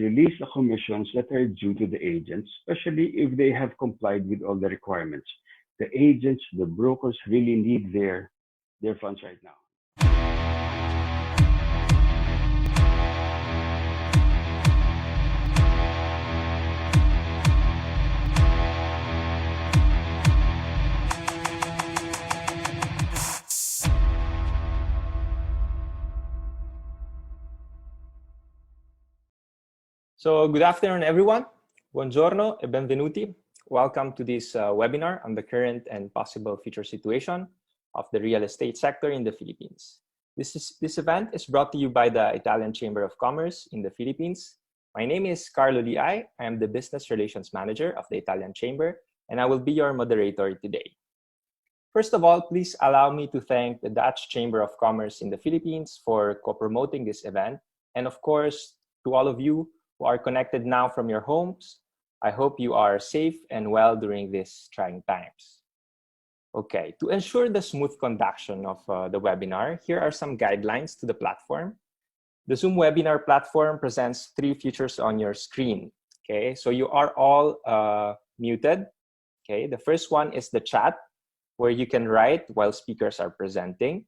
release the commissions that are due to the agents, especially if they have complied with all the requirements. The agents, the brokers really need their funds right now. So good afternoon, everyone. Buongiorno e benvenuti. Welcome to this webinar on the current and possible future situation of the real estate sector in the Philippines. This event is brought to you by the Italian Chamber of Commerce in the Philippines. My name is Carlo Liay. I am the Business Relations Manager of the Italian Chamber, and I will be your moderator today. First of all, please allow me to thank the Dutch Chamber of Commerce in the Philippines for co-promoting this event, and of course, to all of you who are connected now from your homes. I hope you are safe and well during these trying times. Okay, to ensure the smooth conduction of the webinar, here are some guidelines to the platform. The Zoom webinar platform presents 3 features on your screen. Okay, so you are all muted. Okay, the first one is the chat, where you can write while speakers are presenting.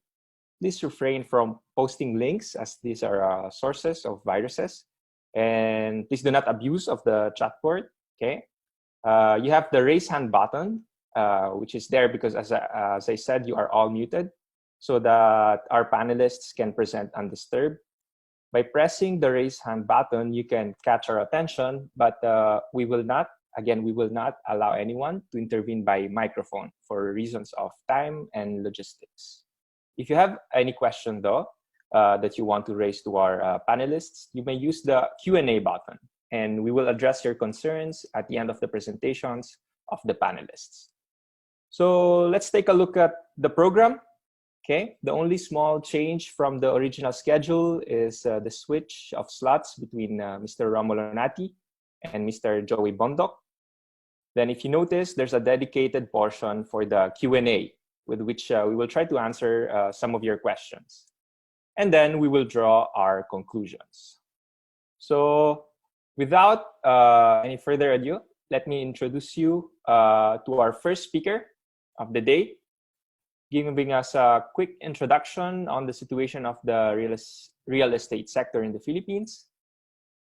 Please refrain from posting links, as these are sources of viruses. And please do not abuse of the chat board, okay? You have the raise hand button, which is there because as I said, you are all muted so that our panelists can present undisturbed. By pressing the raise hand button, you can catch our attention, but we will not allow anyone to intervene by microphone for reasons of time and logistics. If you have any question though, that you want to raise to our panelists, you may use the Q&A button, and we will address your concerns at the end of the presentations of the panelists. So let's take a look at the program. Okay, the only small change from the original schedule is the switch of slots between Mr. Romulo Nati and Mr. Joey Bondok. Then if you notice, there's a dedicated portion for the Q&A, with which we will try to answer some of your questions. And then we will draw our conclusions. So without any further ado, let me introduce you to our first speaker of the day, giving us a quick introduction on the situation of the real estate sector in the Philippines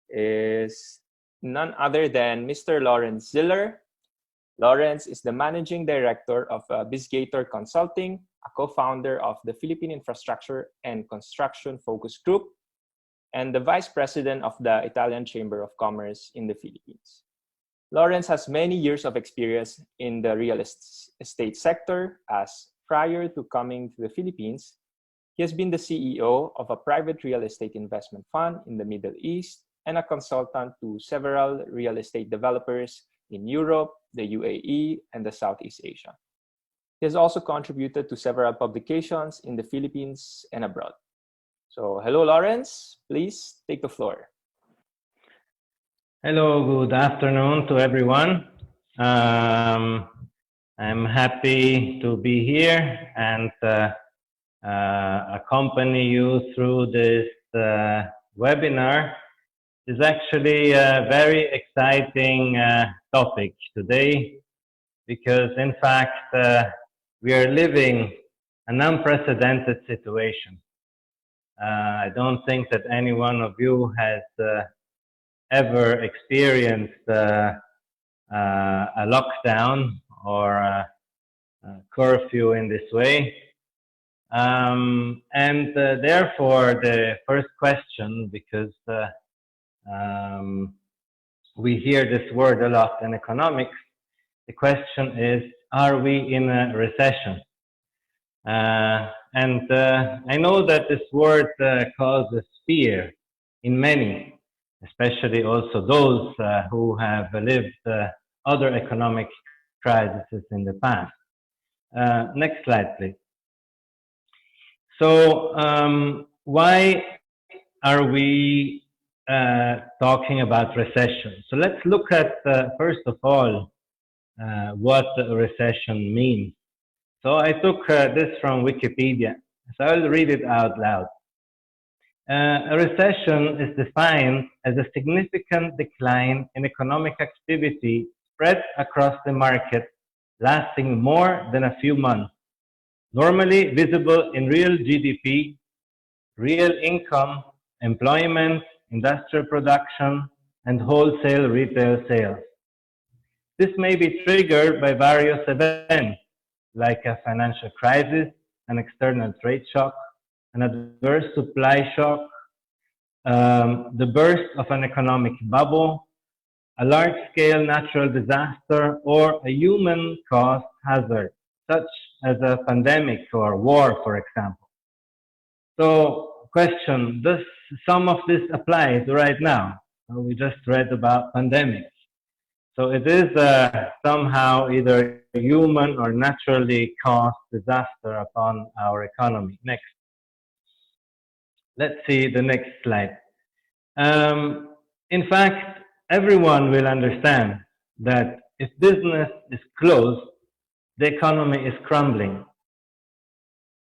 is none other than Mr. Lawrence Ziller. Lawrence is the Managing Director of Bizgator Consulting, a co-founder of the Philippine Infrastructure and Construction Focus Group, and the Vice President of the Italian Chamber of Commerce in the Philippines. Lawrence has many years of experience in the real estate sector, as prior to coming to the Philippines, he has been the CEO of a private real estate investment fund in the Middle East and a consultant to several real estate developers in Europe, the UAE, and the Southeast Asia. He has also contributed to several publications in the Philippines and abroad. So, hello, Lawrence. Please take the floor. Hello, good afternoon to everyone. I'm happy to be here and accompany you through this webinar. It's actually a very exciting topic today because, in fact, we are living an unprecedented situation. I don't think that any one of you has ever experienced a lockdown or a curfew in this way. Therefore, the first question, because we hear this word a lot in economics, the question is, are we in a recession? I know that this word causes fear in many, especially also those who have lived other economic crises in the past. Next slide, please. So why are we talking about recession? So let's look at, first of all, what a recession means. So I took this from Wikipedia, so I'll read it out loud. A recession is defined as a significant decline in economic activity spread across the market, lasting more than a few months, normally visible in real GDP, real income, employment, industrial production, and wholesale retail sales. This may be triggered by various events like a financial crisis, an external trade shock, an adverse supply shock, the burst of an economic bubble, a large-scale natural disaster, or a human-caused hazard, such as a pandemic or war, for example. So, question, does some of this apply to right now? Well, we just read about pandemics. So it is somehow either human or naturally caused disaster upon our economy. Next. Let's see the next slide. In fact, everyone will understand that if business is closed, the economy is crumbling.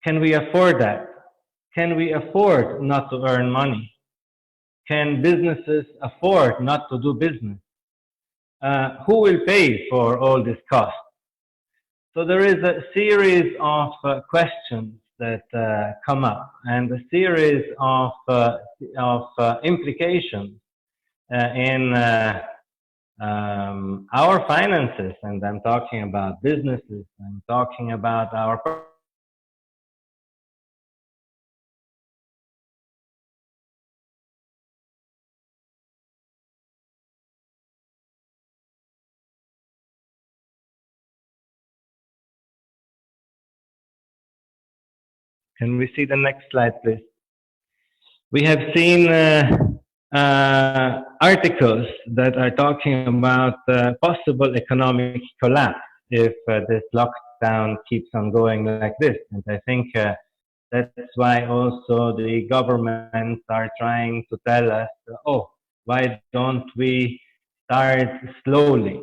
Can we afford that? Can we afford not to earn money? Can businesses afford not to do business? Who will pay for all this cost? So there is a series of questions that come up and a series of implications in our finances. And I'm talking about businesses. I'm talking about our Can we see the next slide, please? We have seen articles that are talking about possible economic collapse if this lockdown keeps on going like this. And I think that's why also the governments are trying to tell us, oh, why don't we start slowly?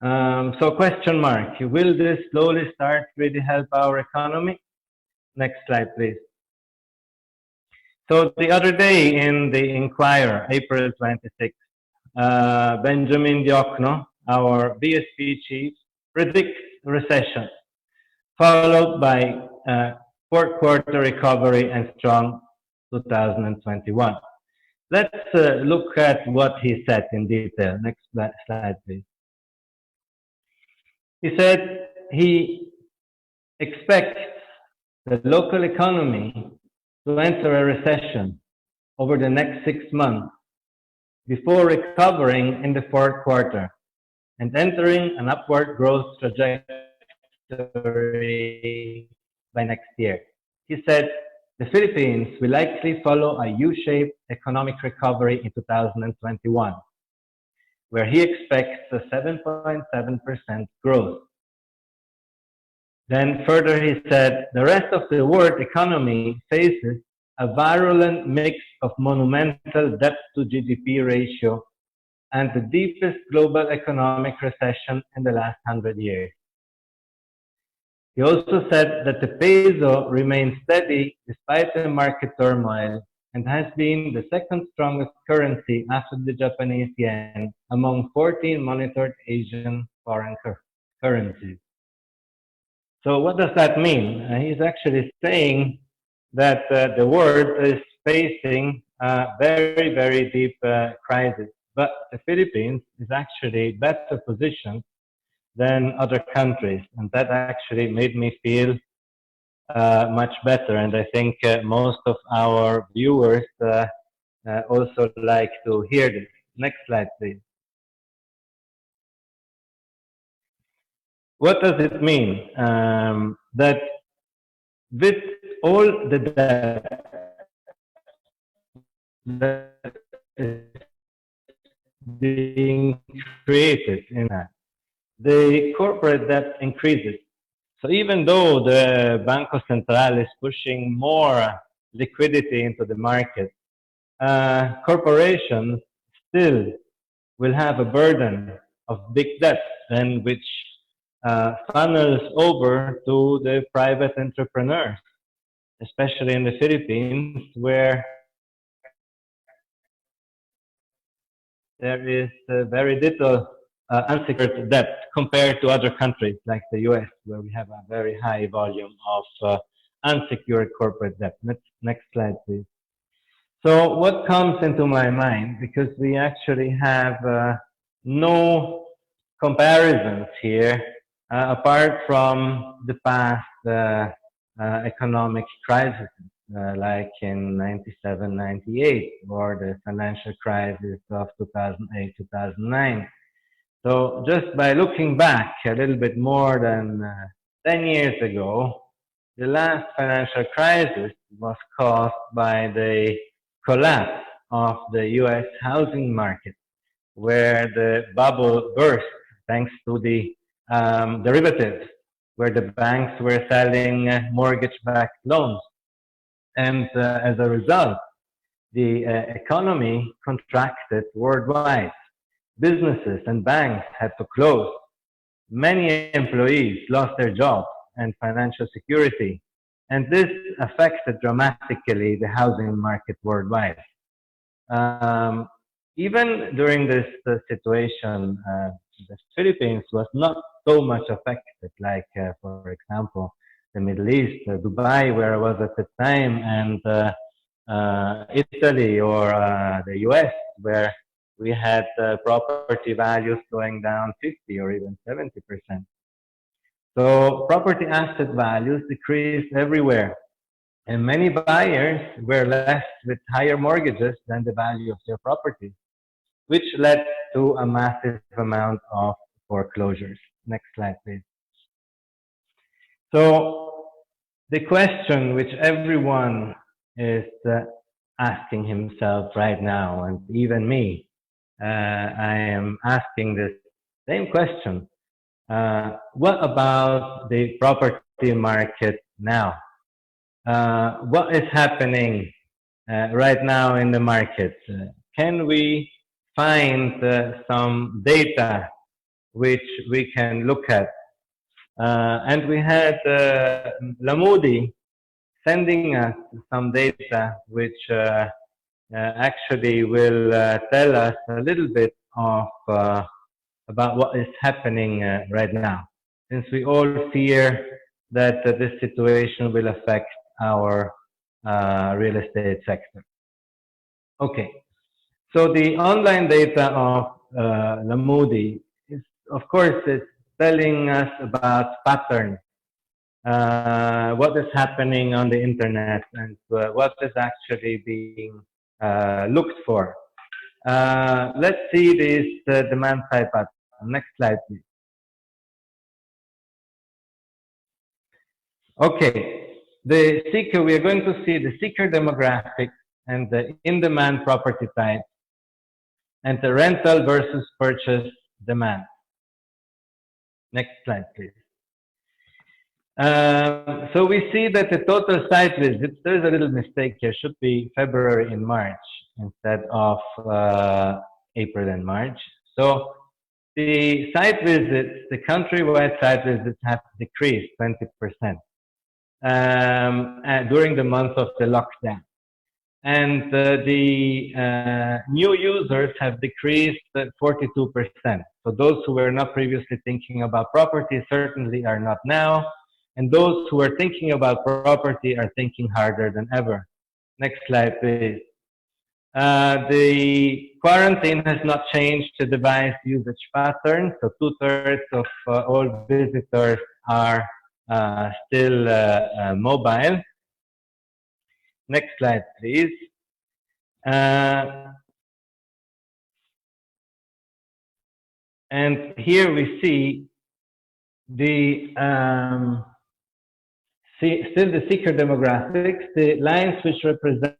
So question mark, will this slowly start really help our economy? Next slide, please. So the other day in the Inquirer, April 26th, Benjamin Diokno, our BSP chief, predicts recession, followed by fourth quarter recovery and strong 2021. Let's look at what he said in detail. Next slide, please. He said he expects the local economy to enter a recession over the next 6 months before recovering in the fourth quarter and entering an upward growth trajectory by next year. He said the Philippines will likely follow a U-shaped economic recovery in 2021, where he expects a 7.7% growth. Then further he said, the rest of the world economy faces a virulent mix of monumental debt to GDP ratio and the deepest global economic recession in the last 100 years. He also said that the peso remains steady despite the market turmoil and has been the second strongest currency after the Japanese yen among 14 monitored Asian foreign currencies. So what does that mean? He's actually saying that the world is facing a very, very deep crisis, but the Philippines is actually better positioned than other countries, and that actually made me feel much better. And I think most of our viewers also like to hear this. Next slide, please. What does it mean? That with all the debt that is being created in that, the corporate debt increases. So even though the Banco Central is pushing more liquidity into the market, corporations still will have a burden of big debt, and which funnels over to the private entrepreneurs, especially in the Philippines, where there is very little unsecured debt compared to other countries like the US, where we have a very high volume of unsecured corporate debt. Next slide, please. So what comes into my mind, because we actually have no comparisons here, apart from the past economic crises, like in 97, 98, or the financial crisis of 2008, 2009. So just by looking back a little bit more than 10 years ago, the last financial crisis was caused by the collapse of the US housing market, where the bubble burst thanks to the derivatives, where the banks were selling mortgage-backed loans. And as a result, the economy contracted worldwide. Businesses and banks had to close. Many employees lost their jobs and financial security. And this affected dramatically the housing market worldwide. Even during this situation, the Philippines was not so much affected, like, for example, the Middle East, Dubai, where I was at the time, and Italy or the US, where we had property values going down 50 or even 70%. So property asset values decreased everywhere. And many buyers were left with higher mortgages than the value of their property, which led to a massive amount of foreclosures. Next slide, please. So the question which everyone is asking himself right now, and even me, I am asking this same question. What about the property market now? What is happening right now in the market? Can we find some data which we can look at? And we had Lamudi sending us some data which actually will tell us a little bit of about what is happening right now, since we all fear that this situation will affect our real estate sector. Okay, so the online data of Lamudi is, of course, is telling us about patterns, what is happening on the internet, and what is actually being looked for. Let's see this demand side pattern. Next slide, please. Okay, the seeker, we are going to see the seeker demographic and the in-demand property type and the rental versus purchase demand. Next slide, please. So we see that the total site visits, there's a little mistake here, should be February and March instead of April and March. So the site visits, the countrywide site visits have decreased 20% during the month of the lockdown. And the new users have decreased 42%. So those who were not previously thinking about property certainly are not now. And those who are thinking about property are thinking harder than ever. Next slide, please. The quarantine has not changed the device usage pattern. So 2/3 of all visitors are still mobile. Next slide, please. And here we see the still the seeker demographics, the lines which represent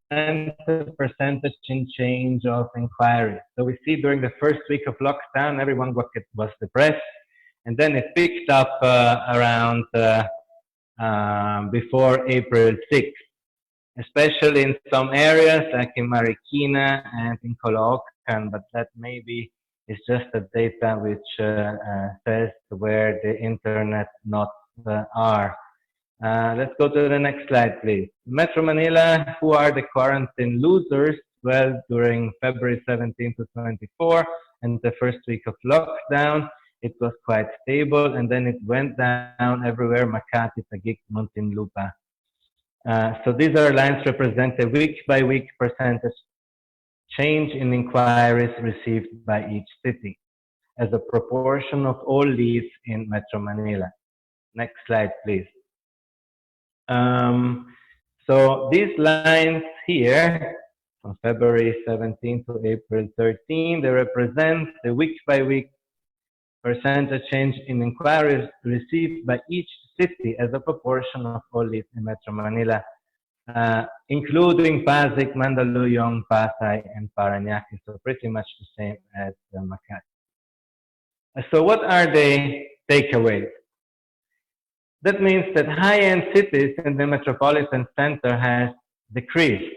the percentage in change of inquiries. So we see during the first week of lockdown, everyone was depressed, and then it picked up around before April 6th, especially in some areas like in Marikina and in Caloocan, but that maybe is just the data which says where the internet knots are. Let's go to the next slide, please. Metro Manila, who are the quarantine losers? well during February 17 to 24 and the first week of lockdown. It was quite stable, and then it went down everywhere, Makati, Taguig, Muntinlupa. So these are lines represent a week-by-week percentage change in inquiries received by each city as a proportion of all leads in Metro Manila. Next slide, please. So these lines here, from February 17 to April 13, they represent the week-by-week percentage change in inquiries received by each city as a proportion of all leads in Metro Manila, including Pasig, Mandaluyong, Pasay, and Parañaque. So pretty much the same as Makati. So what are the takeaways? That means that high-end cities in the metropolitan center has decreased.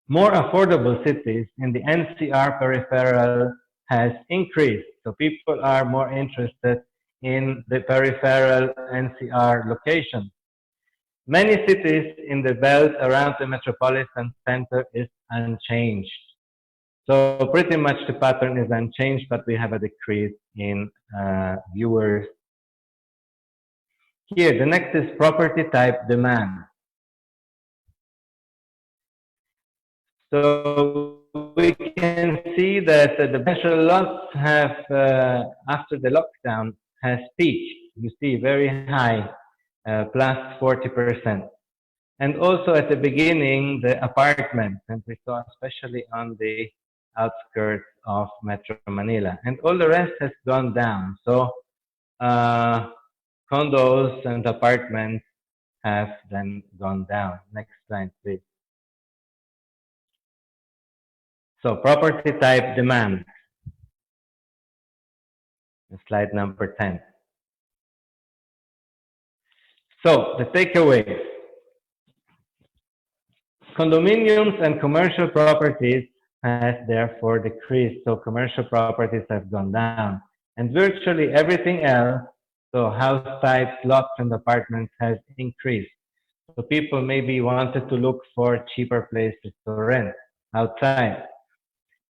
More affordable cities in the NCR peripheral has increased. So people are more interested in the peripheral NCR location. Many cities in the belt around the metropolitan center is unchanged. So pretty much the pattern is unchanged, but we have a decrease in viewers. Here, the next is property type demand. So we can see that the residential lots have, after the lockdown, has peaked. You see very high, plus 40%. And also at the beginning, the apartments, and we saw especially on the outskirts of Metro Manila. And all the rest has gone down. So condos and apartments have then gone down. Next slide, please. So property type demand. Slide number 10. So the takeaways. Condominiums and commercial properties has therefore decreased. So commercial properties have gone down. And virtually everything else, so house types, lots, and apartments has increased. So people maybe wanted to look for cheaper places to rent outside.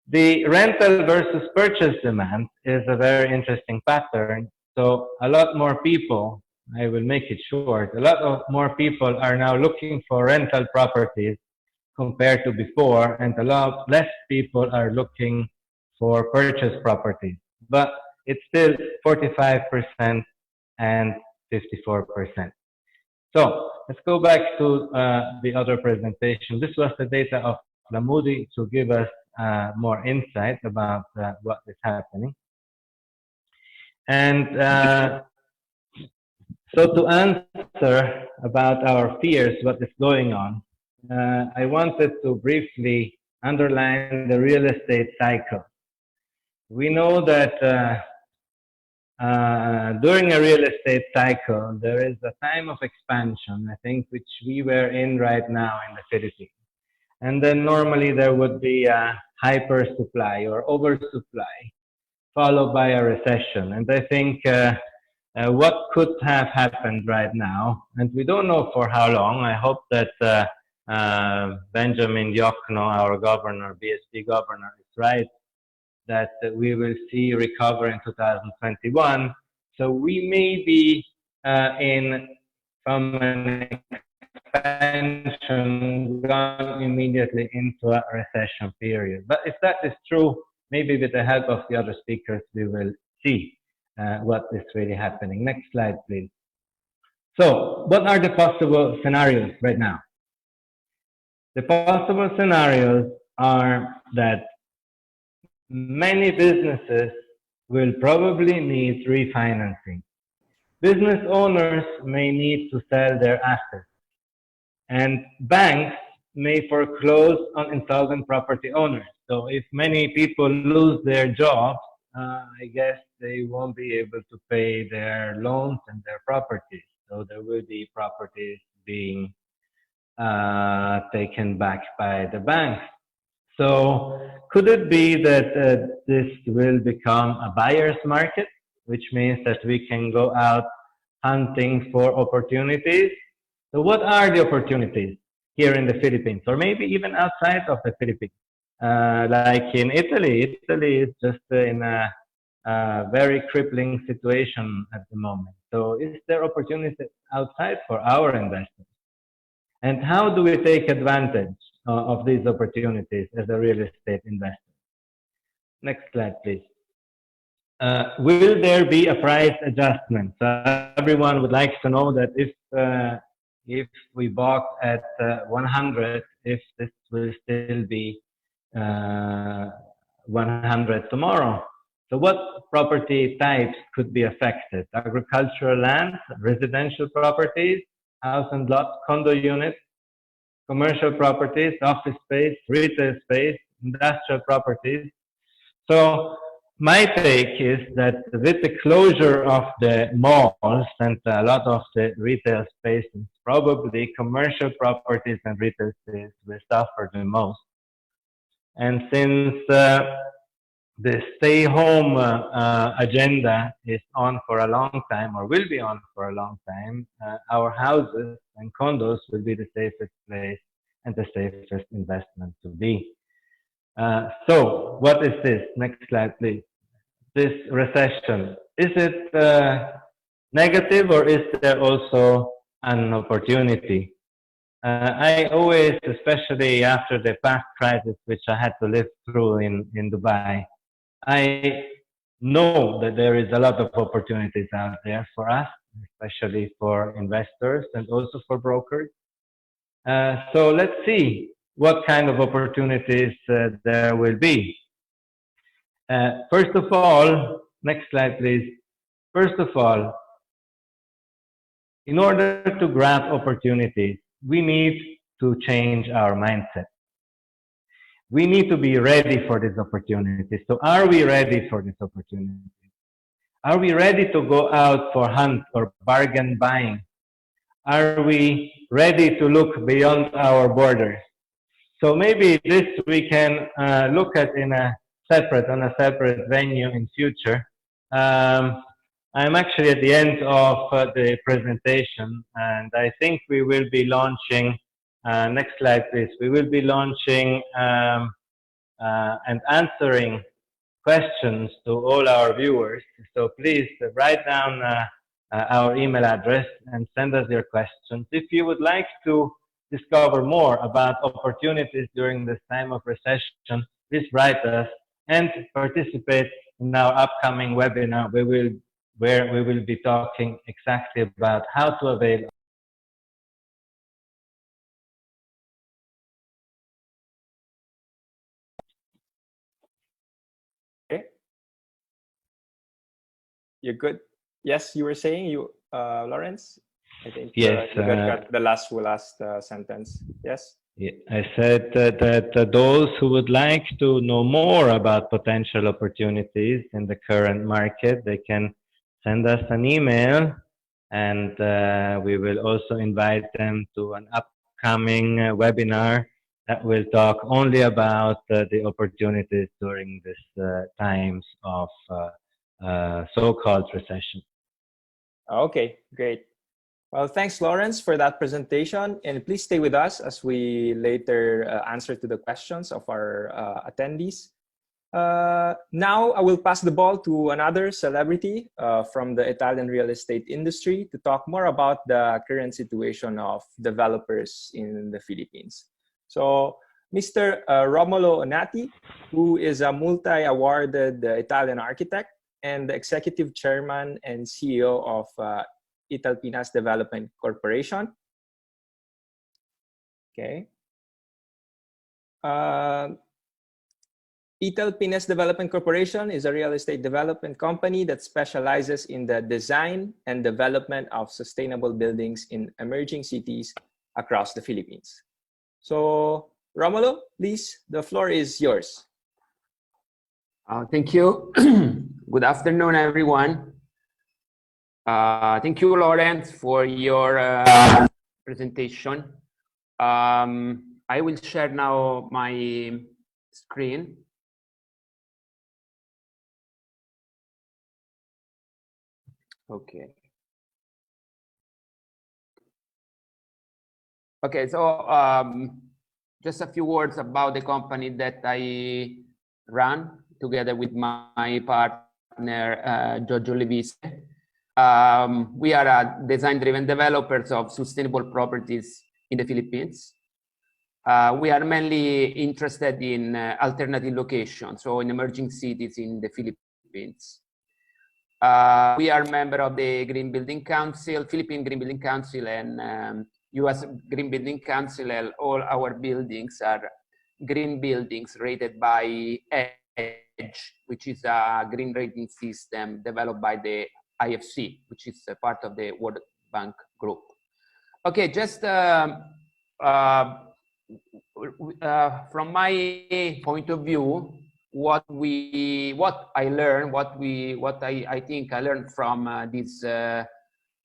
The rental versus purchase demand is a very interesting pattern. So a lot more people, I will make it short, a lot more people are now looking for rental properties compared to before, and a lot less people are looking for purchase properties. But it's still 45% and 54%. So let's go back to the other presentation. This was the data of Lamudi to give us more insight about what is happening. And so to answer about our fears, what is going on, I wanted to briefly underline the real estate cycle. We know that during a real estate cycle, there is a time of expansion, I think, which we were in right now in the Philippines. And then normally there would be a hyper supply or oversupply, followed by a recession. And I think what could have happened right now, and we don't know for how long. I hope that Benjamin Diokno, our governor, BSP governor, is right, that we will see recovery in 2021. So we may be from an expansion gone immediately into a recession period. But if that is true, maybe with the help of the other speakers, we will see what is really happening. Next slide, please. So what are the possible scenarios right now? The possible scenarios are that many businesses will probably need refinancing. Business owners may need to sell their assets. And banks may foreclose on insolvent property owners. So if many people lose their jobs, I guess they won't be able to pay their loans and their properties. So there will be properties being taken back by the banks. So could it be that this will become a buyer's market, which means that we can go out hunting for opportunities? So what are the opportunities? here in the Philippines, or maybe even outside of the Philippines. Like in Italy, Italy is just in a very crippling situation at the moment. So is there opportunity outside for our investors? And how do we take advantage of these opportunities as a real estate investor? Next slide, please. Will there be a price adjustment? So everyone would like to know that if we bought at 100, if this will still be 100 tomorrow. So what property types could be affected? Agricultural land, residential properties, house and lot, condo units, commercial properties, office space, retail space, industrial properties. So my take is that with the closure of the malls and a lot of the retail spaces, probably commercial properties and retail space will suffer the most. And since the stay home agenda is on for a long time, or will be on for a long time, our houses and condos will be the safest place and the safest investment to be. So what is this? Next slide, please. This recession, is it negative, or is there also an opportunity? I always, especially after the past crisis, which I had to live through in Dubai, I know that there is a lot of opportunities out there for us, especially for investors and also for brokers. So let's see what kind of opportunities there will be. First of all, next slide, please. First of all, in order to grab opportunities, we need to change our mindset. We need to be ready for this opportunity. So are we ready for this opportunity? Are we ready to go out for hunt or bargain buying? Are we ready to look beyond our borders? So maybe this we can look at on a separate venue in future. I'm actually at the end of the presentation, and I think we will be launching, next slide please, we will be launching and answering questions to all our viewers. So please write down our email address and send us your questions. If you would like to discover more about opportunities during this time of recession, please write us and participate in our upcoming webinar where we will be talking exactly about how to avail. Okay. You're good. Yes, you were saying, Lawrence? I think yes, you got the last sentence. Yes? Yeah, I said that those who would like to know more about potential opportunities in the current market, they can send us an email, and we will also invite them to an upcoming webinar that will talk only about the opportunities during this times of so-called recession. Okay, great. Well, thanks, Lawrence, for that presentation. And please stay with us as we later answer to the questions of our attendees. Now, I will pass the ball to another celebrity from the Italian real estate industry to talk more about the current situation of developers in the Philippines. So, Mr. Romolo Onati, who is a multi-awarded Italian architect and the executive chairman and CEO of Italpinas Development Corporation. Okay. Italpinas Development Corporation is a real estate development company that specializes in the design and development of sustainable buildings in emerging cities across the Philippines. So, Romulo, please, the floor is yours. Thank you. Good afternoon, everyone. Thank you, Lawrence, for your presentation. I will share now my screen. Okay. Okay, so just a few words about the company that I run together with my partner, Giorgio Levise. We are design-driven developers of sustainable properties in the Philippines. We are mainly interested in alternative locations, so in emerging cities in the Philippines. We are member of the Green Building Council, Philippine Green Building Council, and US Green Building Council. And all our buildings are green buildings rated by EDGE, which is a green rating system developed by the IFC, which is a part of the World Bank Group. Okay, just from my point of view, what I learned, I think I learned from this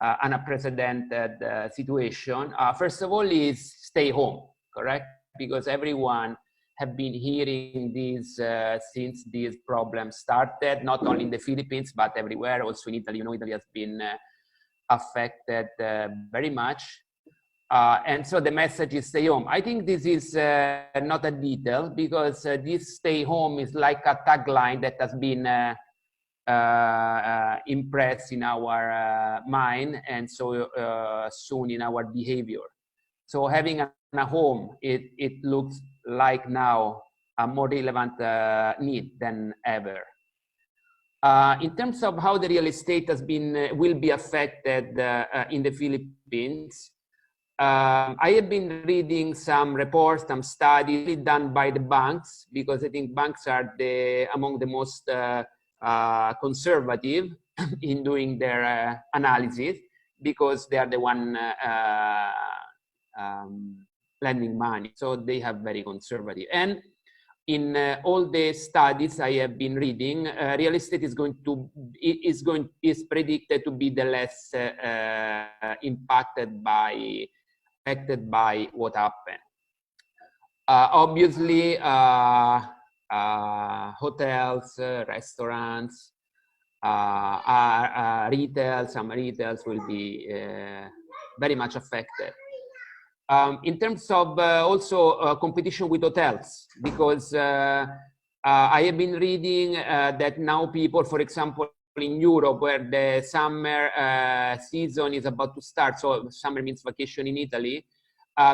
unprecedented situation. First of all, is stay home, correct? Because everyone have been hearing this since these problems started, not only in the Philippines but everywhere. Also in Italy, you know, Italy has been affected very much. And so the message is stay home. I think this is not a detail, because this stay home is like a tagline that has been impressed in our mind, and so soon in our behavior. So having a home, it looks like now a more relevant need than ever. In terms of how the real estate will be affected in the Philippines, I have been reading some reports, some studies done by the banks, because I think banks are among the most conservative in doing their analysis, because they are the one lending money, so they have very conservative. And in all the studies I have been reading, real estate is predicted to be the less affected by what happened. Obviously, hotels, restaurants, retail, some retails will be very much affected. In terms of also competition with hotels, because I have been reading that now people, for example, in Europe, where the summer season is about to start, so summer means vacation in Italy,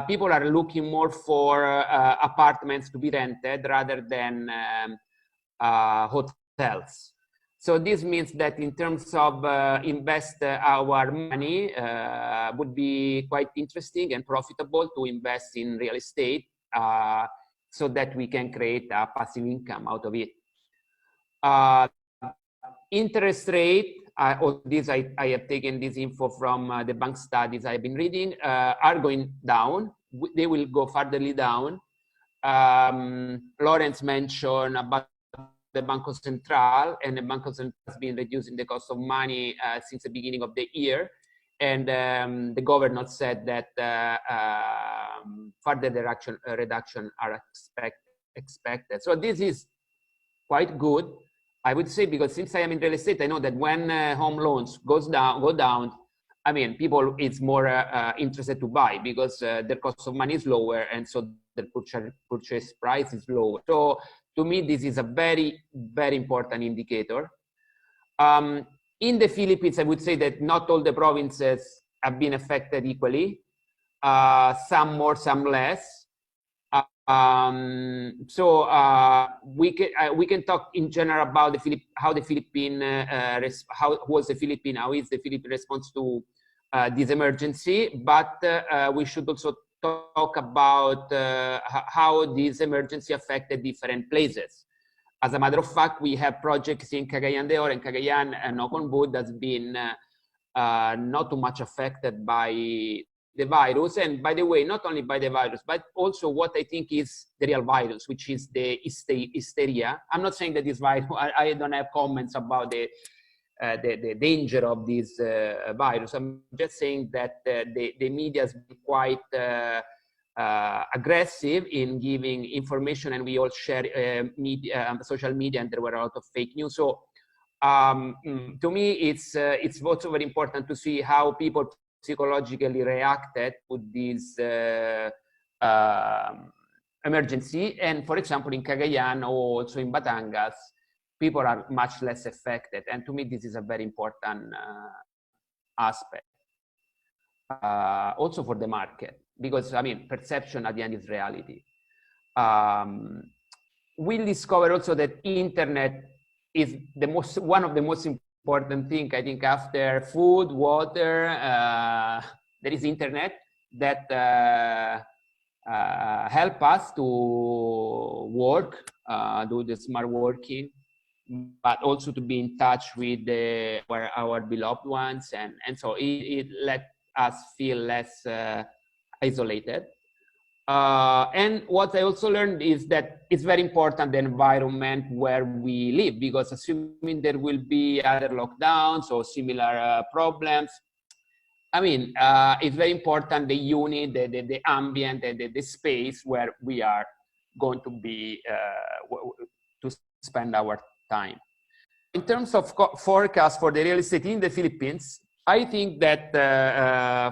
people are looking more for apartments to be rented rather than hotels. So this means that in terms of invest our money, would be quite interesting and profitable to invest in real estate, so that we can create a passive income out of it. Interest rate, I have taken this info from the bank studies I've been reading, are going down. They will go furtherly down. Lawrence mentioned about the Banco Central, and the Banco Central has been reducing the cost of money since the beginning of the year. And the governor said that further reduction are expected. So this is quite good, I would say, because since I am in real estate, I know that when home loans go down, I mean, people is more interested to buy, because their cost of money is lower, and so the purchase price is lower. So to me, this is a very, very important indicator. In the Philippines, I would say that not all the provinces have been affected equally. Some more, some less. So we can talk in general about how is the Philippine response to this emergency, but we should also talk about how this emergency affected different places. As a matter of fact, we have projects in Cagayan de Oro and Cagayan, and knock on wood, that's been not too much affected by the virus. And by the way, not only by the virus, but also what I think is the real virus, which is the hysteria. I'm not saying that this virus, I don't have comments about the danger of this virus. I'm just saying that the media has been quite aggressive in giving information, and we all share social media, and there were a lot of fake news. So to me, it's also very important to see how people psychologically reacted to this emergency. And for example, in Cagayan or also in Batangas, people are much less affected. And to me, this is a very important aspect. Also for the market, because I mean, perception at the end is reality. We'll discover also that internet is one of the most important thing, I think, after food, water, there is internet that help us to work, do the smart working, but also to be in touch with our beloved ones. And so it let us feel less isolated. And what I also learned is that it's very important the environment where we live, because assuming there will be other lockdowns or similar problems, I mean, it's very important the unit, the ambient, the space where we are going to be to spend our time. In terms of forecast for the real estate in the Philippines, I think that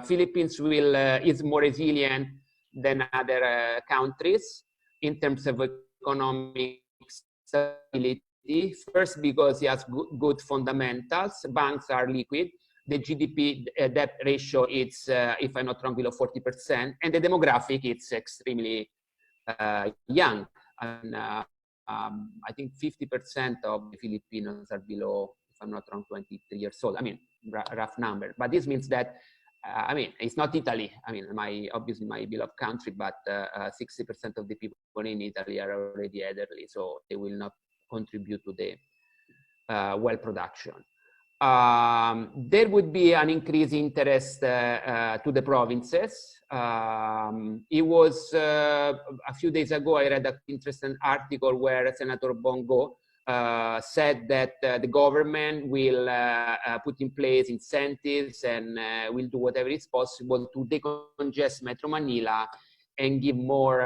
Philippines is more resilient than other countries in terms of economic stability. First, because it has good fundamentals. Banks are liquid. The GDP debt ratio is, if I'm not wrong, below 40%, and the demographic is extremely young. And I think 50% of the Filipinos are below, if I'm not wrong, 23 years old. I mean, rough number. But this means that, I mean, it's not Italy. I mean, obviously my beloved country, but 60% of the people in Italy are already elderly, so they will not contribute to the wealth production. There would be an increased interest to the provinces. It was a few days ago, I read an interesting article where Senator Bongo said that the government will put in place incentives and will do whatever is possible to decongest Metro Manila and give more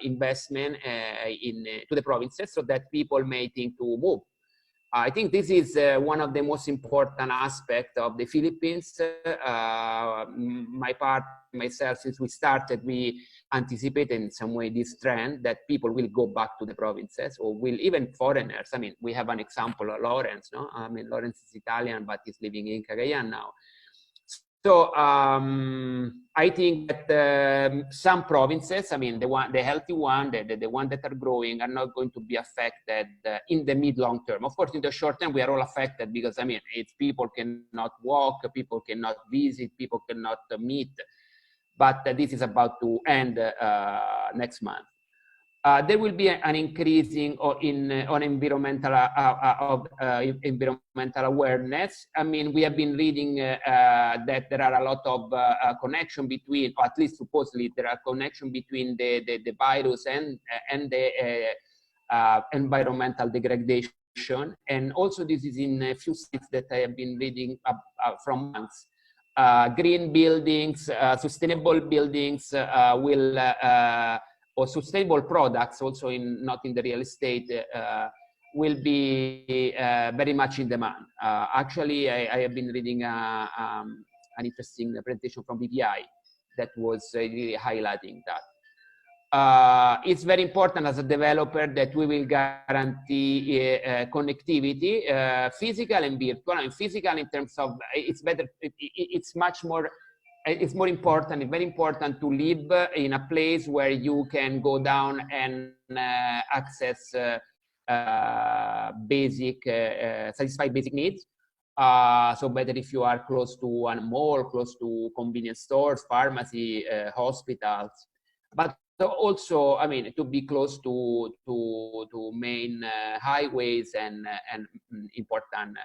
investment to the provinces so that people may think to move. I think this is one of the most important aspects of the Philippines. Myself, since we started, we anticipated in some way this trend that people will go back to the provinces, or will even foreigners. I mean, we have an example of Lawrence, no? I mean, Lawrence is Italian, but he's living in Cagayan now. So I think that some provinces, I mean, the healthy one, the one that are growing, are not going to be affected in the mid-long term. Of course, in the short term, we are all affected because, I mean, it's people cannot walk, people cannot visit, people cannot meet. But this is about to end next month. There will be an increasing on environmental awareness. I mean, we have been reading that there are a lot of connection between, or at least supposedly there are connection between the virus and the environmental degradation. And also this is in a few sites that I have been reading from months. Green buildings, sustainable buildings or sustainable products, also not in the real estate, will be very much in demand. Actually, I have been reading an interesting presentation from BPI that was really highlighting that. It's very important as a developer that we will guarantee connectivity, physical and virtual. And physical in terms of, it's better, it's much more, it's more important, it's very important to live in a place where you can go down and access satisfy basic needs. So better if you are close to one mall, close to convenience stores, pharmacy, hospitals, but also, I mean, to be close to main highways and important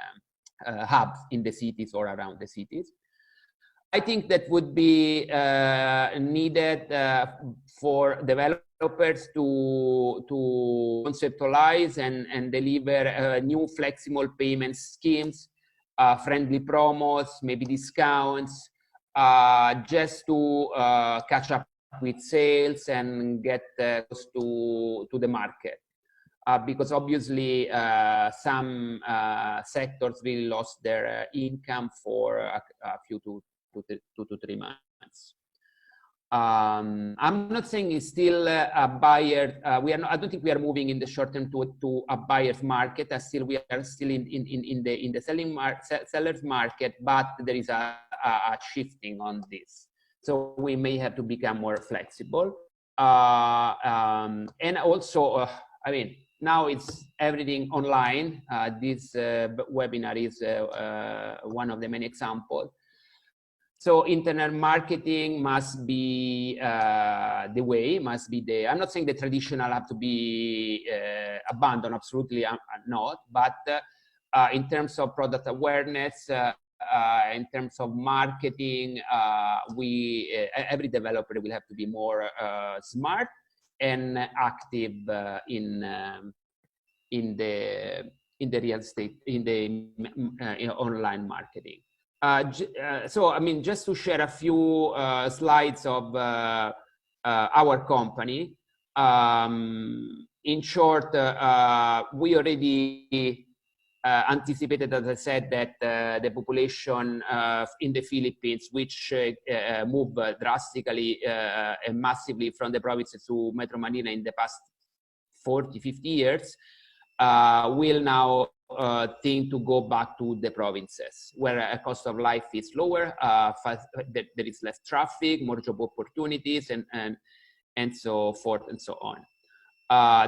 hubs in the cities or around the cities. I think that would be needed for developers to conceptualize and deliver new flexible payment schemes, friendly promos, maybe discounts, just to catch up with sales and get close to the market. Because obviously some sectors really lost their income for a few to 2 to 3 months. I'm not saying it's still a buyer. I don't think we are moving in the short term to a buyer's market. We are still in the seller's market, but there is a shifting on this. So we may have to become more flexible. And also, I mean, now it's everything online. This webinar is one of the many examples. So internet marketing must be the way, must be the, I'm not saying the traditional have to be abandoned, absolutely not, but in terms of product awareness, in terms of marketing, every developer will have to be more smart and active in the real estate, in the online marketing. So, I mean, just to share a few slides of our company. In short, we already anticipated, as I said, that the population in the Philippines, which moved drastically and massively from the provinces to Metro Manila in the past 40, 50 years, will now think to go back to the provinces, where a cost of life is lower, there is less traffic, more job opportunities, and so forth and so on.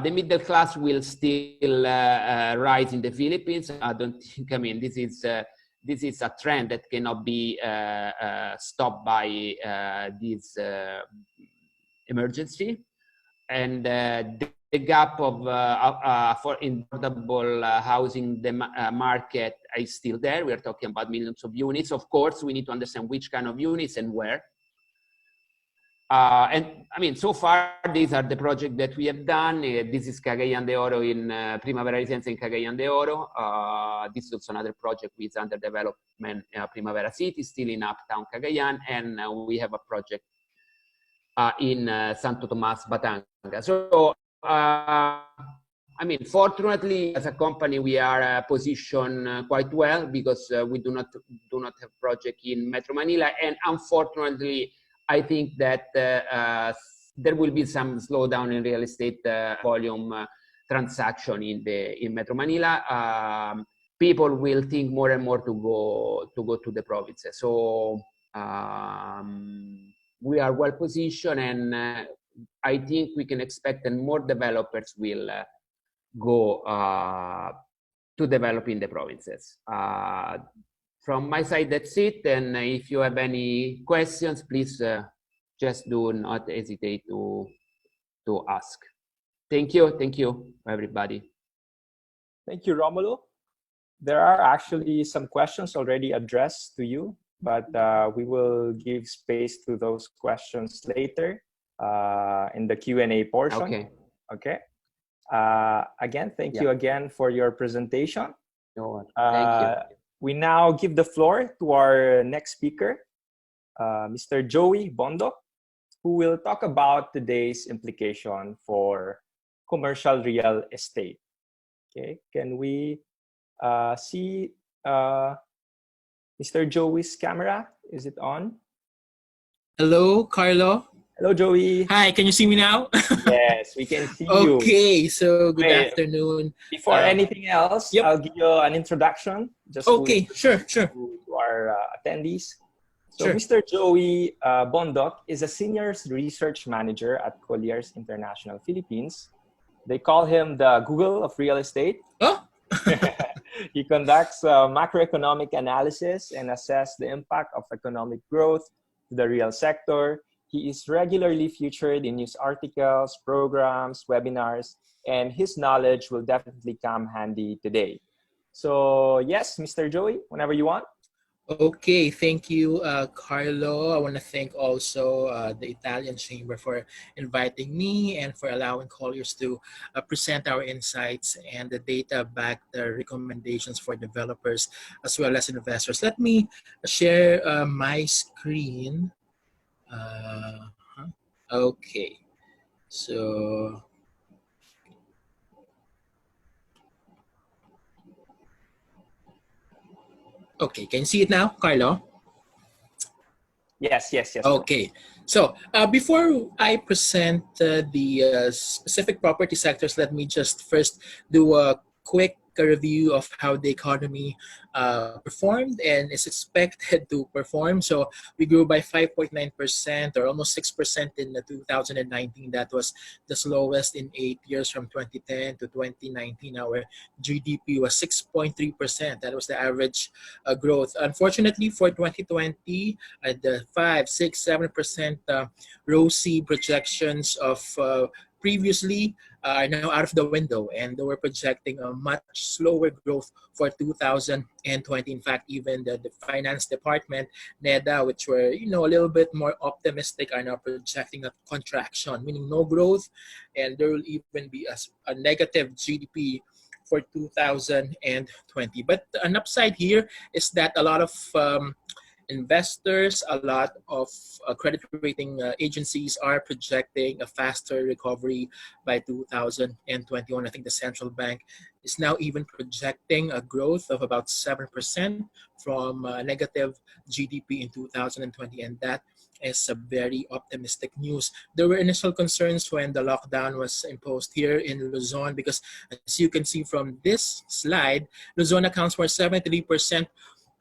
The middle class will still rise in the Philippines. I don't think, I mean, this is a trend that cannot be stopped by this emergency. And the gap of for affordable housing market is still there. We are talking about millions of units. Of course, we need to understand which kind of units and where. And I mean, so far, these are the projects that we have done. This is Cagayan de Oro in Primavera Residenza in Cagayan de Oro. This is also another project which is under development in Primavera City, still in Uptown Cagayan. And we have a project in Santo Tomas, Batanga. So, I mean, fortunately, as a company, we are positioned quite well because we do not have project in Metro Manila. And unfortunately, I think that there will be some slowdown in real estate volume transaction in Metro Manila. People will think more and more to go to the provinces. So we are well positioned, and I think we can expect that more developers will go to develop in the provinces. From my side, that's it. And if you have any questions, please just do not hesitate to ask. Thank you, everybody. Thank you, Romulo. There are actually some questions already addressed to you, but we will give space to those questions later in the Q&A portion. Okay. Okay. Again, thank you again for your presentation. Thank you. We now give the floor to our next speaker, Mr. Joey Bondo, who will talk about today's implication for commercial real estate. Okay, can we see Mr. Joey's camera? Is it on? Hello, Carlo. Hello, Joey. Hi, can you see me now? Yes, we can see you. Okay, so good Wait, afternoon. Before anything else, yep. I'll give you an introduction. Just sure. To our attendees. So sure. Mr. Joey Bondok is a senior research manager at Colliers International Philippines. They call him the Google of real estate. Oh. He conducts macroeconomic analysis and assess the impact of economic growth to the real sector. He is regularly featured in news articles, programs, webinars, and his knowledge will definitely come handy today. So yes, Mr. Joey, whenever you want. Okay, thank you, Carlo. I want to thank also the Italian Chamber for inviting me and for allowing Colliers to present our insights and the data-backed recommendations for developers as well as investors. Let me share my screen. Okay, so okay, can you see it now, Carlo? Yes, yes, yes. Bro. Okay, so before I present the specific property sectors, let me just first do a quick review of how the economy performed and is expected to perform. So we grew by 5.9% or almost 6% in 2019. That was the slowest in 8 years from 2010 to 2019. Our GDP was 6.3%. That was the average growth. Unfortunately, for 2020, the 5, 6, 7% rosy projections of previously are now out of the window, and they were projecting a much slower growth for 2020. In fact, even the finance department, NEDA, which were a little bit more optimistic, are now projecting a contraction, meaning no growth, and there will even be a negative GDP for 2020. But an upside here is that a lot of investors, a lot of credit rating agencies are projecting a faster recovery by 2021. I think the central bank is now even projecting a growth of about 7% from negative GDP in 2020, and that is a very optimistic news. There were initial concerns when the lockdown was imposed here in Luzon because, as you can see from this slide, Luzon accounts for 73%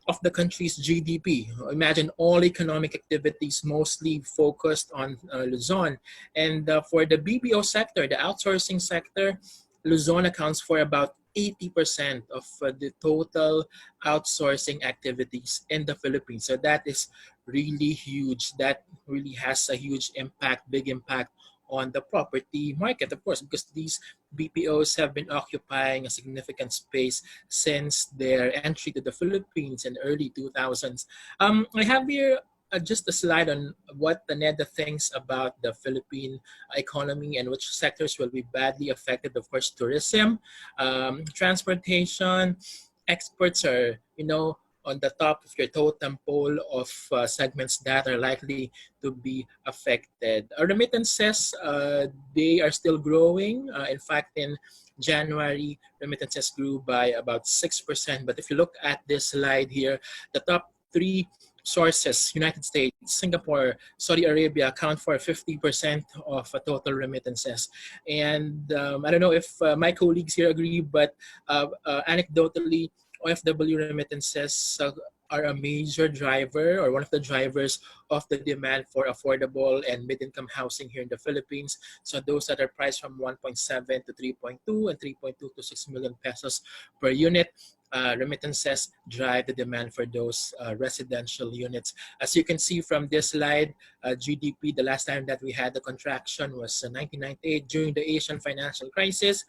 of the country's GDP. Imagine all economic activities mostly focused on Luzon. And for the BPO sector, the outsourcing sector, Luzon accounts for about 80% of the total outsourcing activities in the Philippines. So that is really huge. That really has a huge impact, big impact on the property market, of course, because these BPOs have been occupying a significant space since their entry to the Philippines in early 2000s. I have here just a slide on what the NEDA thinks about the Philippine economy and which sectors will be badly affected. Of course, tourism, transportation, exports are, on the top of your totem pole of segments that are likely to be affected. Remittances, they are still growing. In fact, in January, remittances grew by about 6%. But if you look at this slide here, the top three sources, United States, Singapore, Saudi Arabia, account for 50% of total remittances. And I don't know if my colleagues here agree, but anecdotally, OFW remittances are a major driver or one of the drivers of the demand for affordable and mid-income housing here in the Philippines. So those that are priced from 1.7 to 3.2 and 3.2 to 6 million pesos per unit, remittances drive the demand for those residential units. As you can see from this slide, GDP, the last time that we had the contraction was 1998 during the Asian financial crisis.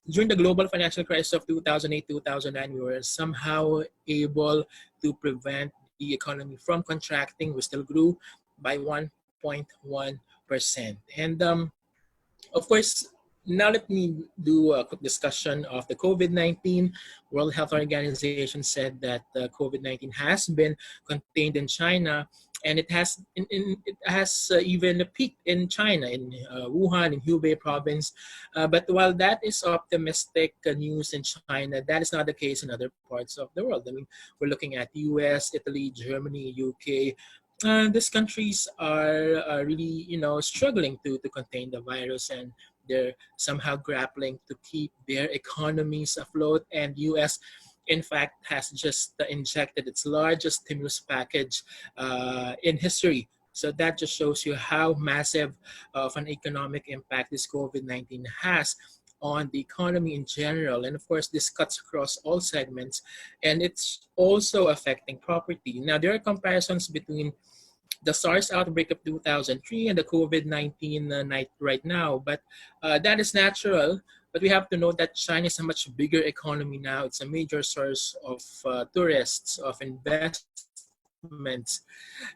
During the global financial crisis of 2008-2009, we were somehow able to prevent the economy from contracting. We still grew by 1.1%. And of course, now let me do a quick discussion of the COVID-19. World Health Organization said that COVID-19 has been contained in China, and it has even peaked in China, in Wuhan, in Hubei province. But while that is optimistic news in China, that is not the case in other parts of the world. I mean, we're looking at US, Italy, Germany, UK. These countries are really, struggling to contain the virus, and they're somehow grappling to keep their economies afloat. And US, in fact, has just injected its largest stimulus package in history. So that just shows you how massive of an economic impact this COVID-19 has on the economy in general. And of course, this cuts across all segments, and it's also affecting property. Now, there are comparisons between the SARS outbreak of 2003 and the COVID-19 right now, but that is natural. But we have to know that China is a much bigger economy now. It's a major source of tourists, of investments,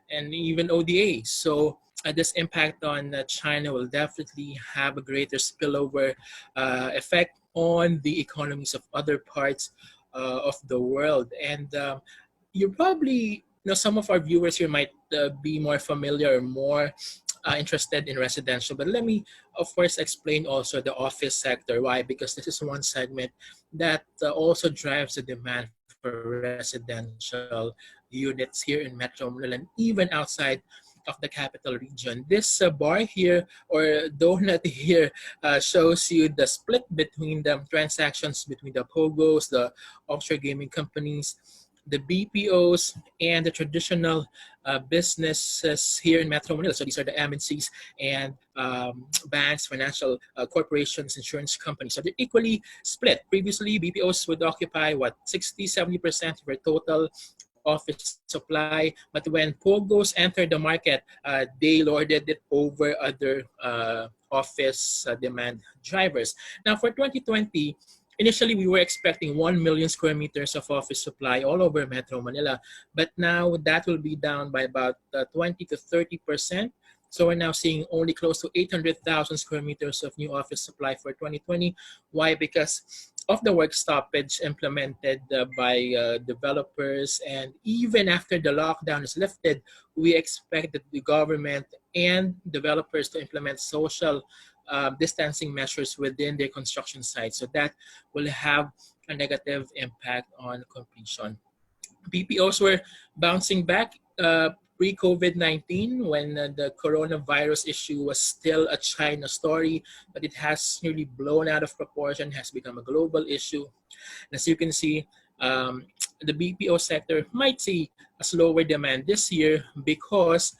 and even ODA. So this impact on China will definitely have a greater spillover effect on the economies of other parts of the world. And you're probably, some of our viewers here might be more familiar, more interested in residential. But let me, of course, explain also the office sector. Why? Because this is one segment that also drives the demand for residential units here in Metro Manila and even outside of the capital region. This bar here or donut here shows you the split between the transactions between the POGOs, the offshore gaming companies, the BPOs, and the traditional businesses here in Metro Manila. So these are the MNCs and banks, financial corporations, insurance companies. So they're equally split. Previously, BPOs would occupy, 60-70% of our total office supply. But when POGOs entered the market, they lorded it over other office demand drivers. Now for 2020, initially, we were expecting 1 million square meters of office supply all over Metro Manila, but now that will be down by about 20 to 30%. So we're now seeing only close to 800,000 square meters of new office supply for 2020. Why? Because of the work stoppage implemented by developers, and even after the lockdown is lifted, we expect that the government and developers to implement social distancing measures within their construction sites. So that will have a negative impact on completion. BPOs were bouncing back pre-COVID-19 when the coronavirus issue was still a China story, but it has nearly blown out of proportion, has become a global issue. And as you can see, the BPO sector might see a slower demand this year because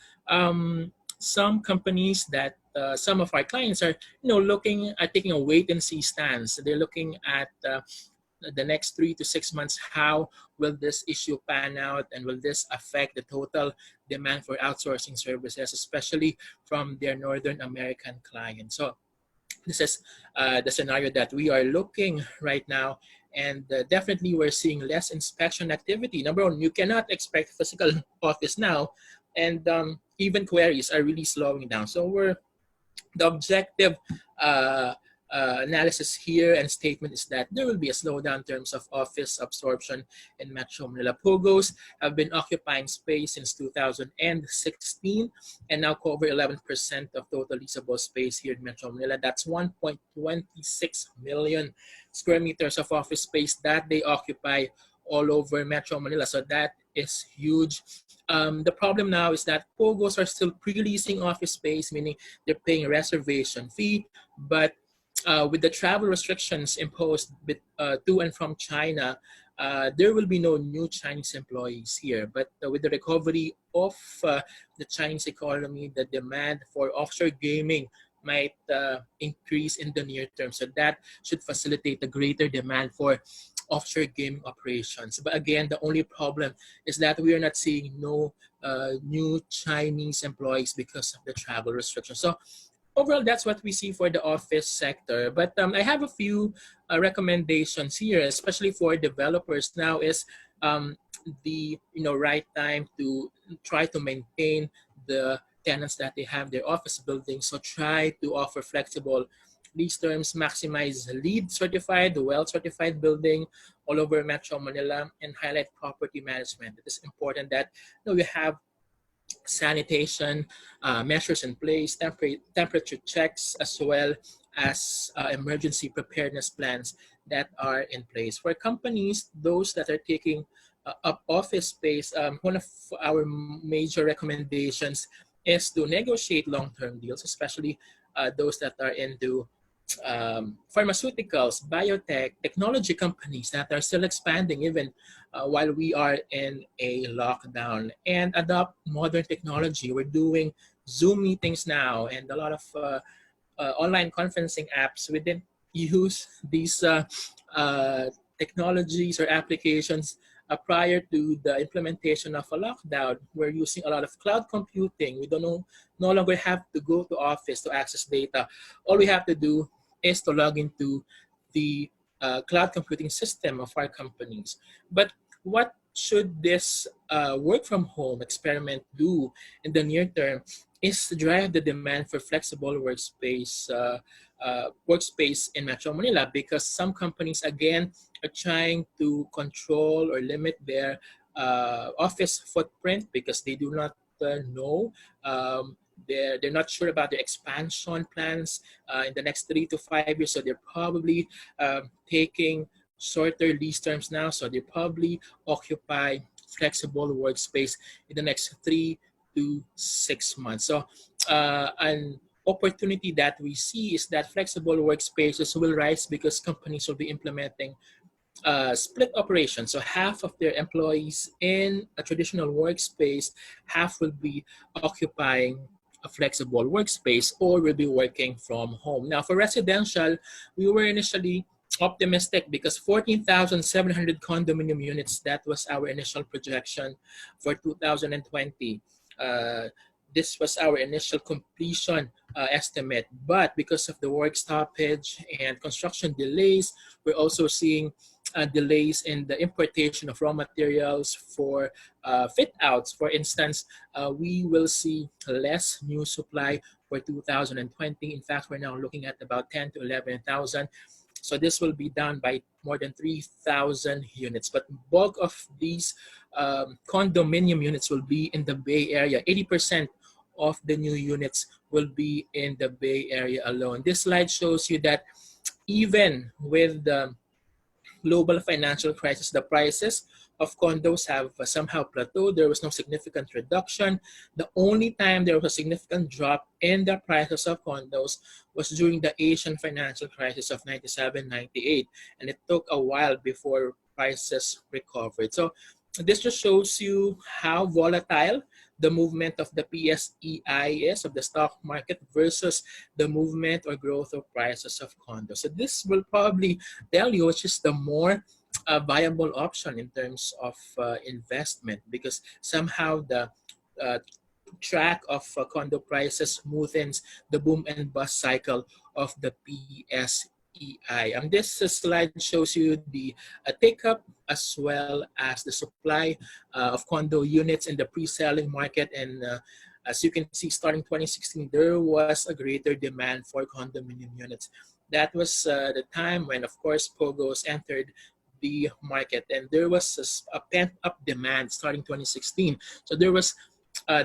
some companies that some of our clients are, looking at taking a wait and see stance. They're looking at the next 3 to 6 months. How will this issue pan out, and will this affect the total demand for outsourcing services, especially from their Northern American clients? So this is the scenario that we are looking right now. And definitely we're seeing less inspection activity. Number one, you cannot expect physical office now, and even queries are really slowing down. So the objective analysis here and statement is that there will be a slowdown in terms of office absorption in Metro Manila. POGOs have been occupying space since 2016 and now cover 11% of total leasable space here in Metro Manila. That's 1.26 million square meters of office space that they occupy all over Metro Manila. So that is huge. The problem now is that POGOs are still pre-leasing office space, meaning they're paying a reservation fee, but with the travel restrictions imposed to and from China, there will be no new Chinese employees here. But with the recovery of the Chinese economy, the demand for offshore gaming might increase in the near term. So that should facilitate a greater demand for offshore gaming operations. But again, the only problem is that we are not seeing no new Chinese employees because of the travel restrictions. So overall, that's what we see for the office sector. But I have a few recommendations here, especially for developers. Now is the right time to try to maintain the tenants that they have their office buildings. So try to offer flexible lease terms, maximize LEED certified, well certified building all over Metro Manila, and highlight property management. It is important that we have sanitation measures in place, temperature checks, as well as emergency preparedness plans that are in place. For companies, those that are taking up office space, one of our major recommendations is to negotiate long-term deals, especially those that are into pharmaceuticals, biotech, technology companies that are still expanding even while we are in a lockdown, and adopt modern technology. We're doing Zoom meetings now and a lot of online conferencing apps. We didn't use these technologies or applications prior to the implementation of a lockdown. We're using a lot of cloud computing. We no longer have to go to office to access data. All we have to do is to log into the cloud computing system of our companies. But what should this work from home experiment do in the near term is to drive the demand for flexible workspace in Metro Manila, because some companies again are trying to control or limit their office footprint because they do not know. They're not sure about their expansion plans in the next 3 to 5 years, so they're probably taking shorter lease terms now, so they probably occupy flexible workspace in the next 3 to 6 months. So an opportunity that we see is that flexible workspaces will rise because companies will be implementing split operations. So half of their employees in a traditional workspace, half will be occupying a flexible workspace or will be working from home. Now for residential, we were initially optimistic because 14,700 condominium units, that was our initial projection for 2020. This was our initial completion estimate, but because of the work stoppage and construction delays, we're also seeing delays in the importation of raw materials for fit outs. For instance, we will see less new supply for 2020. In fact, we're now looking at about 10 to 11,000. So this will be down by more than 3,000 units. But bulk of these condominium units will be in the Bay Area. 80% of the new units will be in the Bay Area alone. This slide shows you that even with the global financial crisis, the prices of condos have somehow plateaued. There was no significant reduction. The only time there was a significant drop in the prices of condos was during the Asian financial crisis of 97, 98. And it took a while before prices recovered. So this just shows you how volatile the movement of the PSEI is, of the stock market, versus the movement or growth of prices of condos. So this will probably tell you which is the more viable option in terms of investment, because somehow the track of condo prices smoothens the boom and bust cycle of the PSEI. This slide shows you the take-up as well as the supply of condo units in the pre-selling market. And as you can see, starting 2016, there was a greater demand for condominium units. That was the time when, of course, POGOs entered the market, and there was a pent-up demand starting 2016. So there was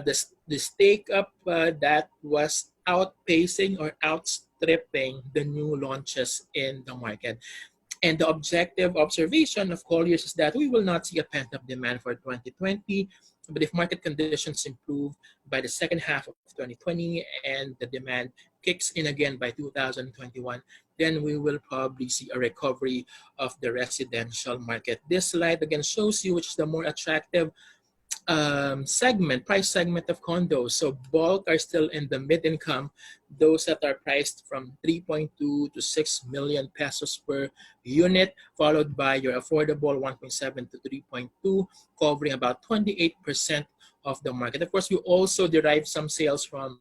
this take-up that was outpacing or outstripping the new launches in the market. And the objective observation of Colliers is that we will not see a pent-up demand for 2020, but if market conditions improve by the second half of 2020 and the demand kicks in again by 2021, then we will probably see a recovery of the residential market. This slide again shows you which is the more attractive price segment of condos. So bulk are still in the mid-income, those that are priced from 3.2 to 6 million pesos per unit, followed by your affordable 1.7 to 3.2, covering about 28% of the market. Of course, you also derive some sales from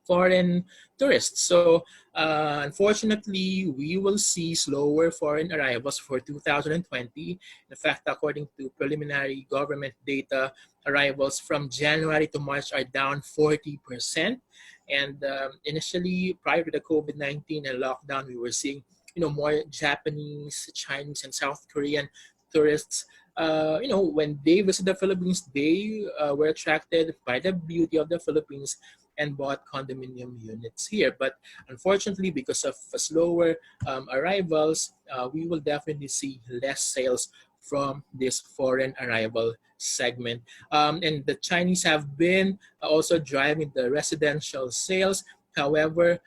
foreign tourists. So unfortunately, we will see slower foreign arrivals for 2020. In fact, according to preliminary government data, arrivals from January to March are down 40%. And initially, prior to the COVID-19 and lockdown, we were seeing more Japanese, Chinese, and South Korean tourists. When they visit the Philippines, they were attracted by the beauty of the Philippines and bought condominium units here. But unfortunately, because of slower arrivals, we will definitely see less sales from this foreign arrival segment. And the Chinese have been also driving the residential sales. However,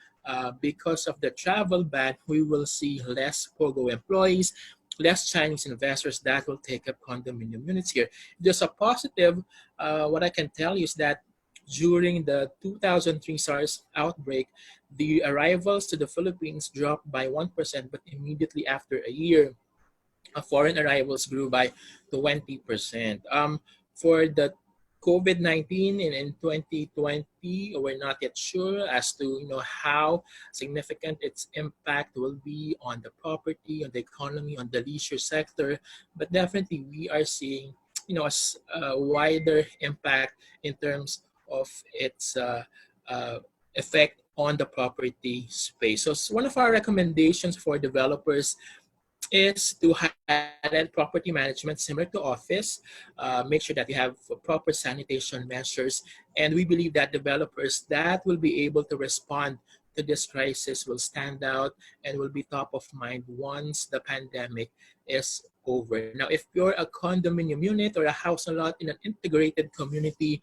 because of the travel ban, we will see less POGO employees, less Chinese investors that will take up condominium units here. There's a positive. What I can tell you is that during the 2003 SARS outbreak, the arrivals to the Philippines dropped by 1%, but immediately after a year, foreign arrivals grew by 20%. For the COVID-19 in 2020, we're not yet sure as to how significant its impact will be on the property, on the economy, on the leisure sector, but definitely we are seeing a wider impact in terms of its effect on the property space. So one of our recommendations for developers is to highlight property management similar to office. Make sure that you have proper sanitation measures. And we believe that developers that will be able to respond to this crisis will stand out and will be top of mind once the pandemic is over. Now, if you're a condominium unit or a house and lot in an integrated community,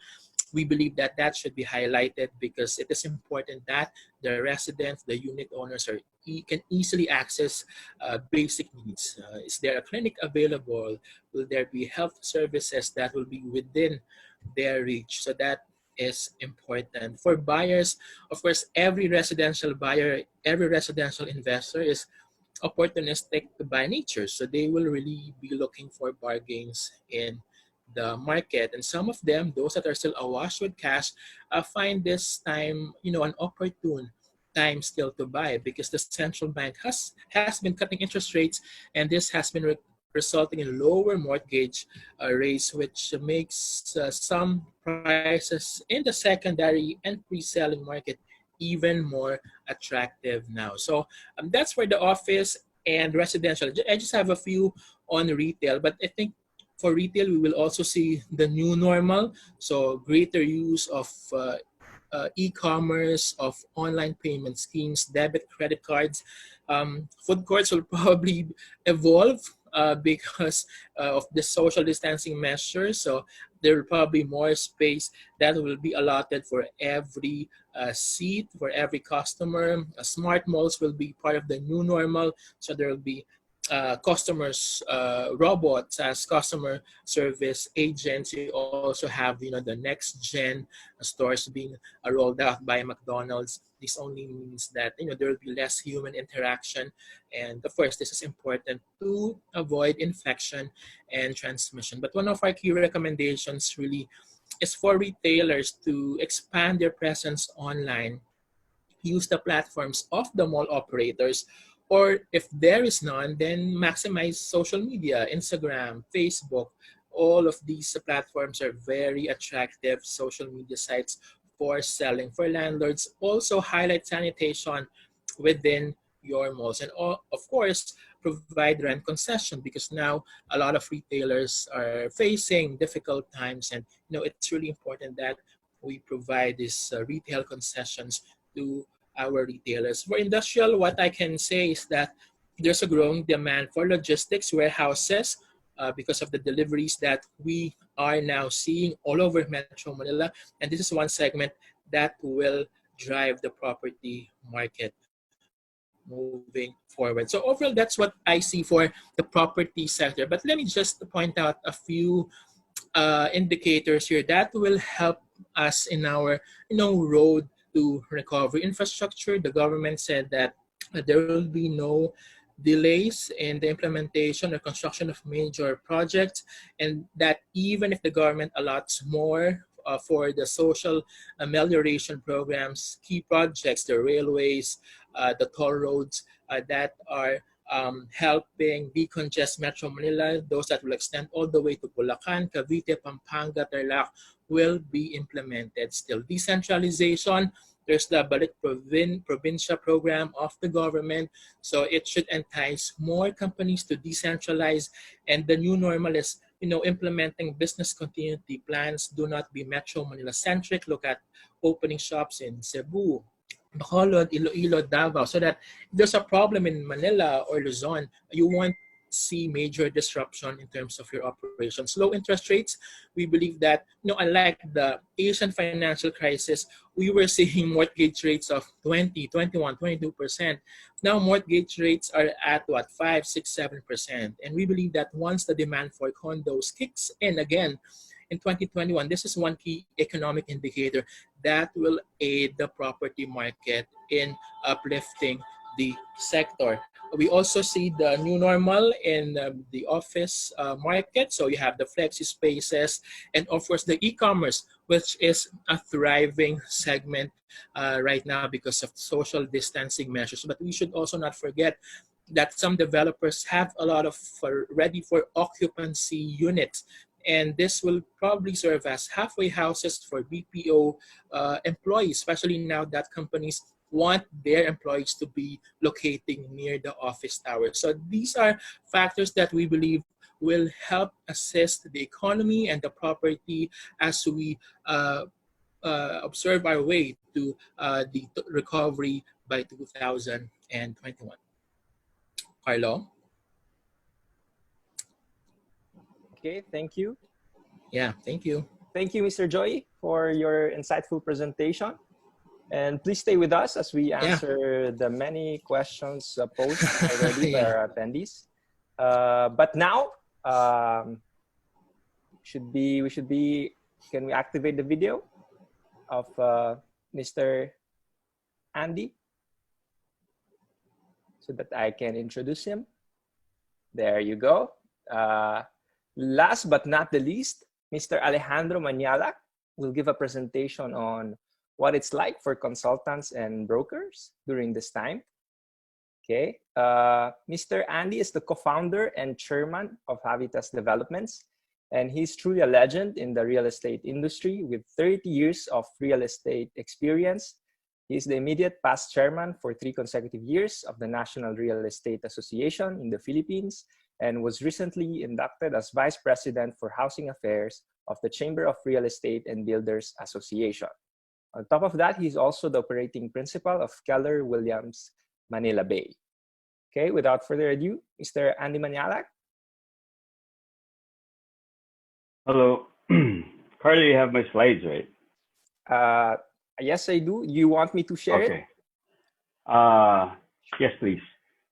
we believe that that should be highlighted because it is important that the residents, the unit owners can easily access basic needs. Is there a clinic available? Will there be health services that will be within their reach? So that is important. For buyers, of course, every residential buyer, every residential investor is opportunistic by nature. So they will really be looking for bargains in the market. And some of them, those that are still awash with cash, find this time, an opportune time still to buy because the central bank has been cutting interest rates, and this has been resulting in lower mortgage rates, which makes some prices in the secondary and pre-selling market even more attractive now. So that's for the office and residential. I just have a few on retail, but I think for retail, we will also see the new normal. So greater use of e-commerce, of online payment schemes, debit, credit cards. Food courts will probably evolve because of the social distancing measures. So there will probably be more space that will be allotted for every seat, for every customer. Smart malls will be part of the new normal. So there will be robots as customer service agents. You also have the next gen stores being rolled out by McDonald's. This only means that there will be less human interaction, and of course this is important to avoid infection and transmission. But one of our key recommendations really is for retailers to expand their presence online, use the platforms of the mall operators, or if there is none, then maximize social media, Instagram, Facebook. All of these platforms are very attractive social media sites for selling. For landlords, also highlight sanitation within your malls. And of course, provide rent concession because now a lot of retailers are facing difficult times. And it's really important that we provide these retail concessions to our retailers. For industrial, what I can say is that there's a growing demand for logistics warehouses because of the deliveries that we are now seeing all over Metro Manila. And this is one segment that will drive the property market moving forward. So overall, that's what I see for the property sector. But let me just point out a few indicators here that will help us in our road to recovery. Infrastructure, the government said that there will be no delays in the implementation or construction of major projects, and that even if the government allots more for the social amelioration programs, key projects, the railways, the toll roads that are helping decongest Metro Manila, those that will extend all the way to Bulacan, Cavite, Pampanga, Tarlac, will be implemented still. Decentralization, there's the Balik Provincia program of the government, so it should entice more companies to decentralize, and the new normal is implementing business continuity plans. Do not be Metro Manila centric. Look at opening shops in Cebu, Bacolod, Iloilo, Davao, so that if there's a problem in Manila or Luzon, you won't see major disruption in terms of your operations. Low interest rates, we believe that, unlike the Asian financial crisis, we were seeing mortgage rates of 20, 21, 22%. Now mortgage rates are at what, 5, 6, 7%. And we believe that once the demand for condos kicks in again, in 2021, this is one key economic indicator that will aid the property market in uplifting the sector. We also see the new normal in the office market. So you have the flexi spaces and of course the e-commerce, which is a thriving segment right now because of social distancing measures. But we should also not forget that some developers have a lot of ready for occupancy units. And this will probably serve as halfway houses for BPO employees, especially now that companies want their employees to be locating near the office tower. So these are factors that we believe will help assist the economy and the property as we observe our way to the recovery by 2021. Carlo? Okay, thank you. Yeah, thank you. Thank you, Mr. Joy, for your insightful presentation. And please stay with us as we answer the many questions posed already by our attendees. But now, can we activate the video of Mr. Andy so that I can introduce him? There you go. Last but not the least, Mr. Alejandro Maniala will give a presentation on what it's like for consultants and brokers during this time. Okay. Mr. Andy is the co-founder and chairman of Habitas Developments, and he's truly a legend in the real estate industry with 30 years of real estate experience. He's the immediate past chairman for 3 consecutive years of the National Real Estate Association in the Philippines, and was recently inducted as Vice President for Housing Affairs of the Chamber of Real Estate and Builders Association. On top of that, he's also the operating principal of Keller Williams Manila Bay. Okay, without further ado, Mr. Andy Manialak. Hello. Carly, you have my slides, right? Yes, I do. You want me to share it? Yes, please.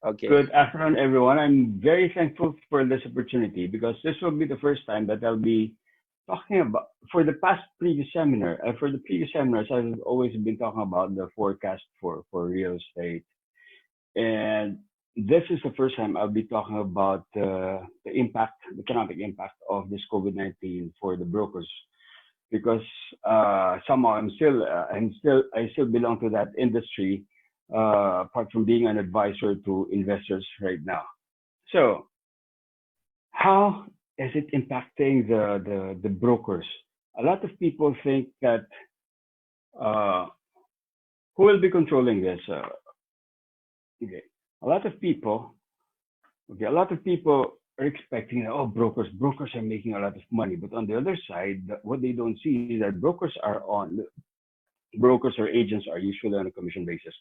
Okay. Good afternoon, everyone. I'm very thankful for this opportunity because this will be the first time that I'll be talking about, for the previous seminars, I've always been talking about the forecast for real estate. And this is the first time I'll be talking about the impact, the economic impact of this COVID-19 for the brokers, because somehow I still belong to that industry, apart from being an advisor to investors right now. So how is it impacting the brokers? A lot of people think that who will be controlling this? Okay, a lot of people are expecting, oh, brokers are making a lot of money. But on the other side, what they don't see is that brokers or agents are usually on a commission basis,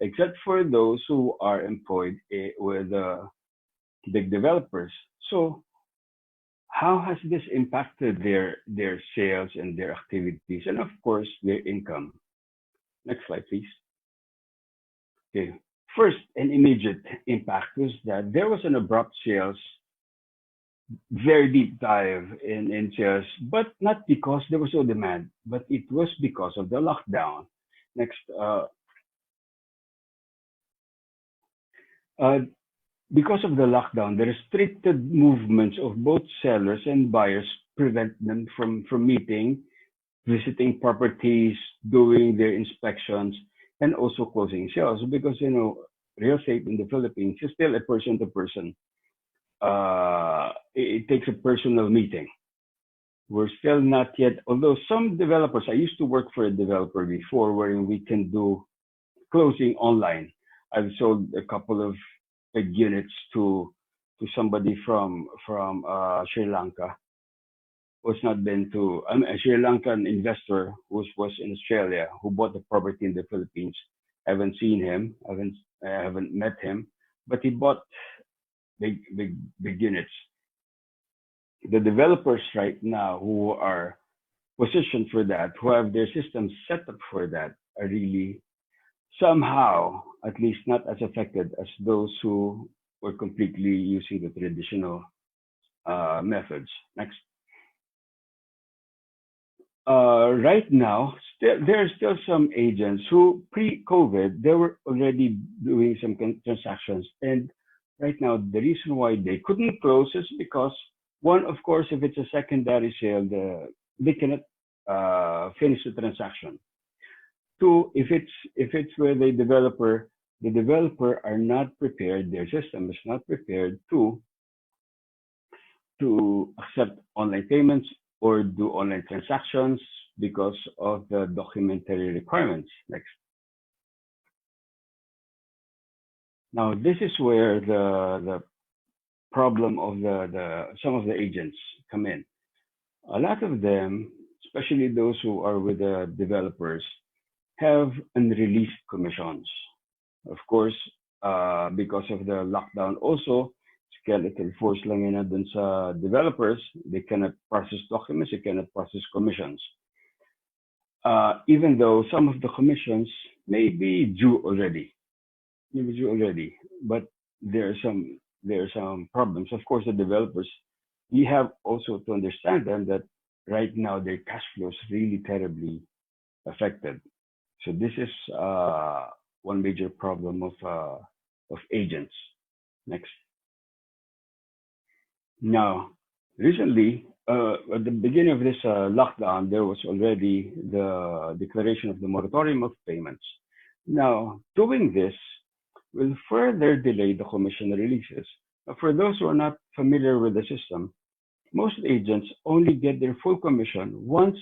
except for those who are employed with big developers. So how has this impacted their sales and their activities, and of course their income? Next slide, please. Okay. First, an immediate impact was that there was an abrupt sales, very deep dive in sales, but not because there was no demand, but it was because of the lockdown. Next. Because of the lockdown, the restricted movements of both sellers and buyers prevent them from meeting, visiting properties, doing their inspections, and also closing sales, because real estate in the Philippines is still a person-to-person. It takes a personal meeting. We're still not yet, although some developers, I used to work for a developer before wherein we can do closing online. I've sold a couple of big units to somebody from Sri Lanka, who's not been to a Sri Lankan investor who was in Australia, who bought the property in the Philippines. I haven't seen him, I haven't met him, but he bought big units. The developers right now who are positioned for that, who have their systems set up for that, are really somehow at least not as affected as those who were completely using the traditional methods. Next. Right now, there are still some agents who pre-COVID, they were already doing some transactions. And right now, the reason why they couldn't close is because, one, of course, if it's a secondary sale, they cannot finish the transaction. Two, if it's with a developer, the developer are not prepared, their system is not prepared to accept online payments or do online transactions because of the documentary requirements. Next. Now, this is where the problem of some of the agents come in. A lot of them, especially those who are with the developers, have unreleased commissions. Of course, because of the lockdown also, skeletal force lang yun na dun sa developers. They cannot process documents, they cannot process commissions. Even though some of the commissions may be due already, but there are some problems. Of course, the developers, we have also to understand them that right now their cash flow is really terribly affected. So this is one major problem of agents. Next. Now, recently, at the beginning of this lockdown, there was already the declaration of the moratorium of payments. Now, doing this will further delay the commission releases. For those who are not familiar with the system, most agents only get their full commission once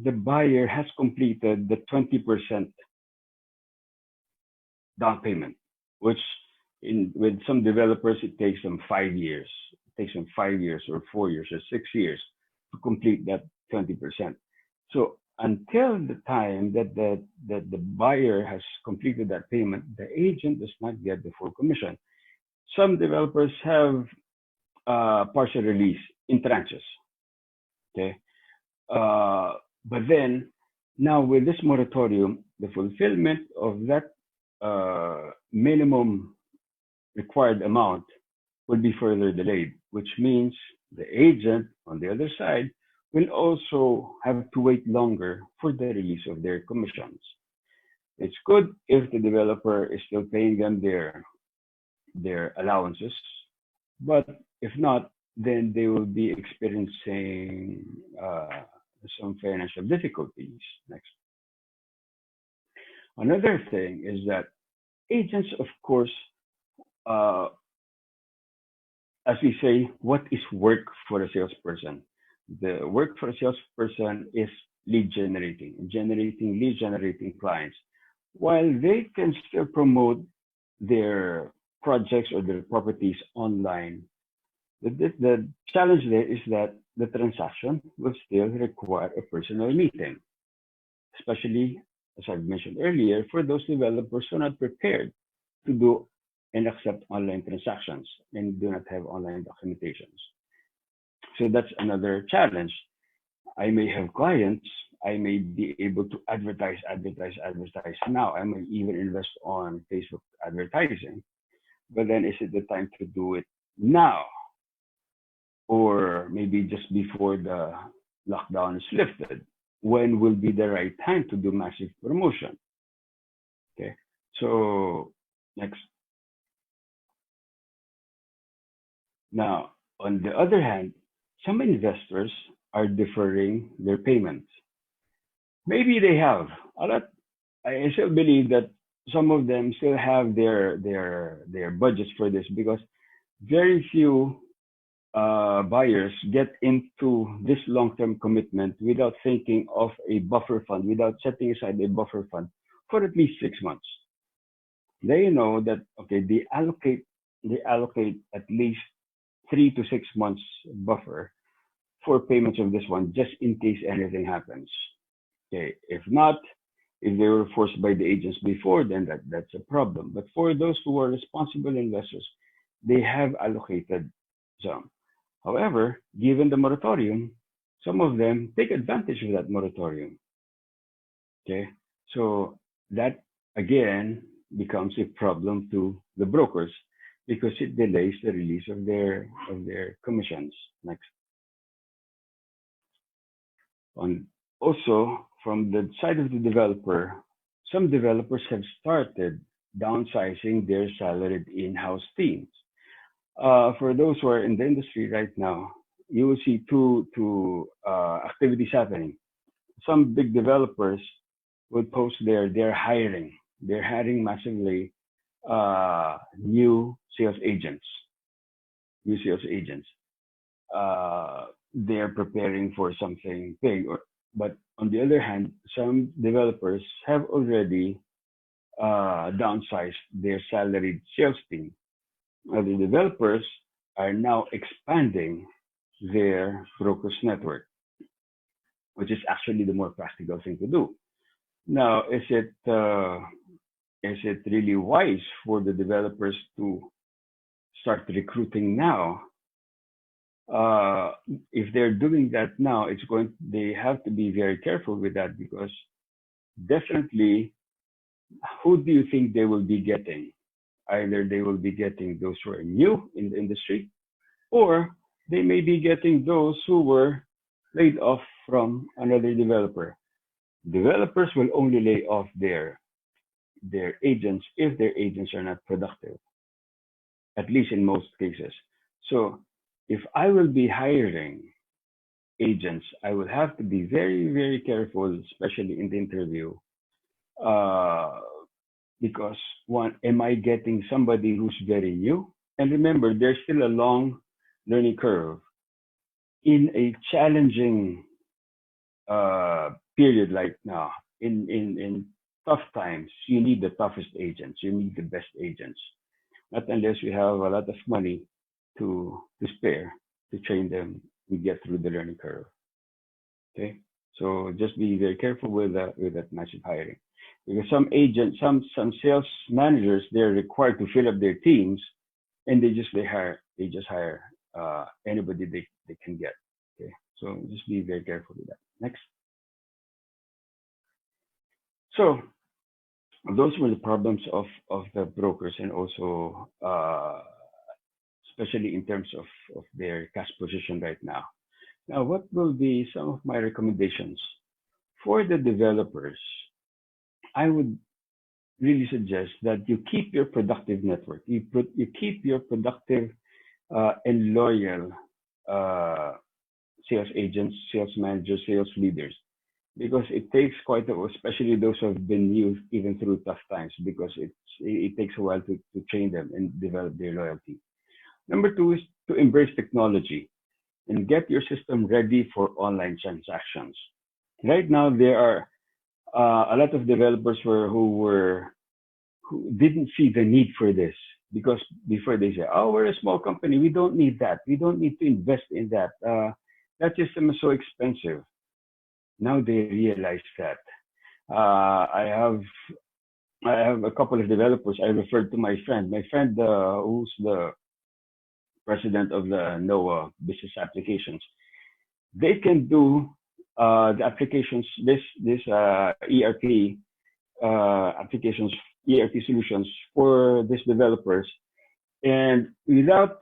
the buyer has completed the 20% down payment, which with some developers, it takes them 5 years. It takes them 5 years or 4 years or 6 years to complete that 20%. So until the time that the buyer has completed that payment, the agent does not get the full commission. Some developers have partial release in tranches. Okay, but then now with this moratorium, the fulfillment of that minimum required amount will be further delayed, which means the agent on the other side will also have to wait longer for the release of their commissions. It's good if the developer is still paying them their allowances, but if not, then they will be experiencing some financial difficulties. Next. Another thing is that agents, of course, as we say, what is work for a salesperson? The work for a salesperson is lead generating clients. While they can still promote their projects or their properties online, the challenge there is that the transaction will still require a personal meeting, especially, as I've mentioned earlier, for those developers who are not prepared to do and accept online transactions and do not have online documentations. So that's another challenge. I may have clients, I may be able to advertise now. I may even invest on Facebook advertising, but then is it the time to do it now? Or maybe just before the lockdown is lifted? When will be the right time to do massive promotion? Okay, so next. Now, on the other hand, some investors are deferring their payments. Maybe they have a lot. I still believe that some of them still have their budgets for this, because very few buyers get into this long-term commitment without thinking of a buffer fund, without setting aside a buffer fund for at least 6 months. They know that, okay, they allocate at least 3 to 6 months buffer for payments of this one, just in case anything happens. Okay, if not, if they were forced by the agents before, then that's a problem. But for those who are responsible investors, they have allocated some. However, given the moratorium, some of them take advantage of that moratorium. Okay, so that again becomes a problem to the brokers, because it delays the release of their commissions. Next. Also, from the side of the developer, some developers have started downsizing their salaried in-house teams. For those who are in the industry right now, you will see two activities happening. Some big developers will post they're hiring massively new sales agents. They're preparing for something big. But on the other hand, some developers have already downsized their salaried sales team. The developers are now expanding their brokers network, which is actually the more practical thing to do. Now, is it is it really wise for the developers to start recruiting now? If they're doing that now, they have to be very careful with that, because definitely, who do you think they will be getting? Either they will be getting those who are new in the industry, or they may be getting those who were laid off from another developer. Developers will only lay off their agents if their agents are not productive, at least in most cases. So if I will be hiring agents, I will have to be very, very careful, especially in the interview, because one, am I getting somebody who's very new? And remember, there's still a long learning curve. In a challenging period like now, in tough times, you need the toughest agents. You need the best agents. Not unless you have a lot of money to spare to train them and get through the learning curve. Okay, so just be very careful with that massive hiring, because some agents, some sales managers, they're required to fill up their teams, and they just hire anybody they can get. Okay, so just be very careful with that. Next. So those were the problems of the brokers, and also especially in terms of their cash position right now. Now, what will be some of my recommendations for the developers? I would really suggest that you keep your productive network. You keep your productive and loyal sales agents, sales managers, sales leaders, because it takes quite a while, especially those who have been used even through tough times, because it takes a while to train them and develop their loyalty. Number two is to embrace technology and get your system ready for online transactions. Right now, there are a lot of developers who didn't see the need for this, because before they say, "Oh, we're a small company, we don't need that. We don't need to invest in that. That system is so expensive." Now they realize that. I have a couple of developers. I referred to my friend who's the president of the NOAA business applications. They can do the applications, this ERP applications, ERP solutions for these developers, and without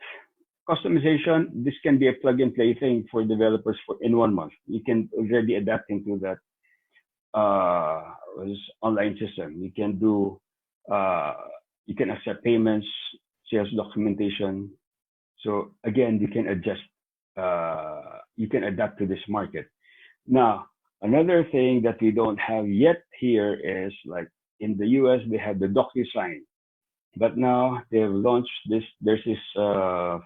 customization, this can be a plug and play thing for developers in 1 month. You can already adapt into that online system. You can do, you can accept payments, sales documentation. So again, you can adjust, you can adapt to this market. Now, another thing that we don't have yet here is, like in the US, they have the DocuSign. But now they have launched this. There's this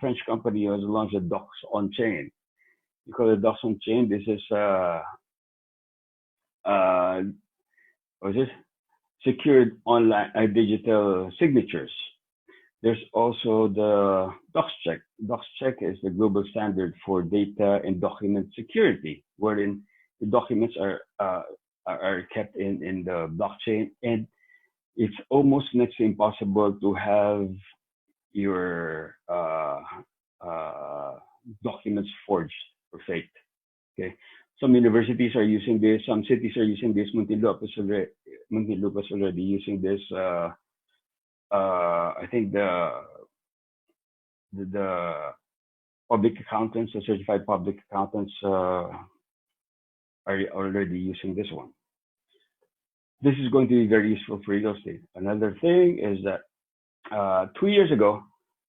French company who has launched a Docs on Chain. You call it Docs on Chain. This is what is this? Secured online digital signatures. There's also the DocsCheck. DocsCheck is the global standard for data and document security, wherein the documents are kept in the blockchain, and it's almost next to impossible to have your documents forged or faked. Okay, some universities are using this, some cities are using this. Muntinlupa is already using this. I think the public accountants, the certified public accountants, are already using this one. This is going to be very useful for real estate. Another thing is that 2 years ago,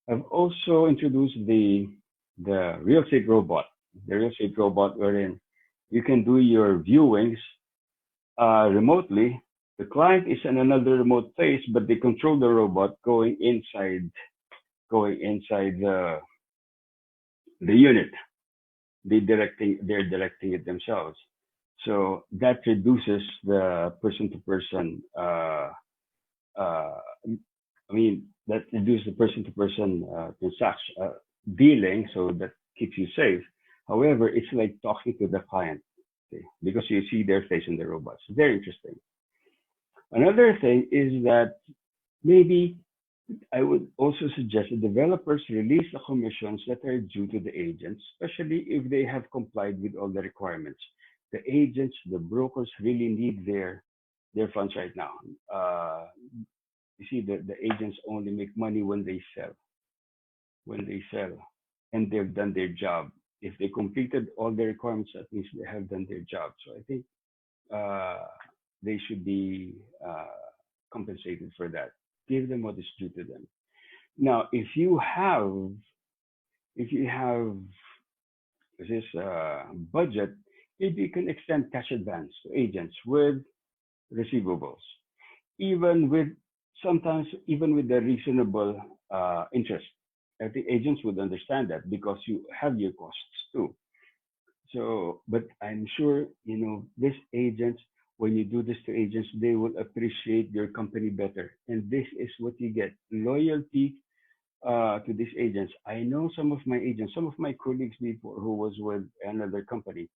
I've also introduced the real estate robot. The real estate robot, wherein you can do your viewings remotely. The client is in another remote place, but they control the robot going inside the unit. They're directing it themselves. So that reduces the person-to-person. That reduces the person-to-person transaction dealing. So that keeps you safe. However, it's like talking to the client, okay? Because you see their face in the robot. It's very interesting. Another thing is that maybe I would also suggest that developers release the commissions that are due to the agents, especially if they have complied with all the requirements. The agents, the brokers really need their funds right now. You see, the agents only make money when they sell, and they've done their job. If they completed all the requirements, that means they have done their job. So I think uh, they should be compensated for that. Give them what is due to them. Now, if you have this budget, maybe you can extend cash advance to agents with receivables, even with sometimes even with the reasonable interest. I think agents would understand that because you have your costs too. So, but I'm sure these agents. When you do this to agents, they will appreciate your company better, and this is what you get: loyalty to these agents. I know some of my agents, some of my colleagues before who was with another company.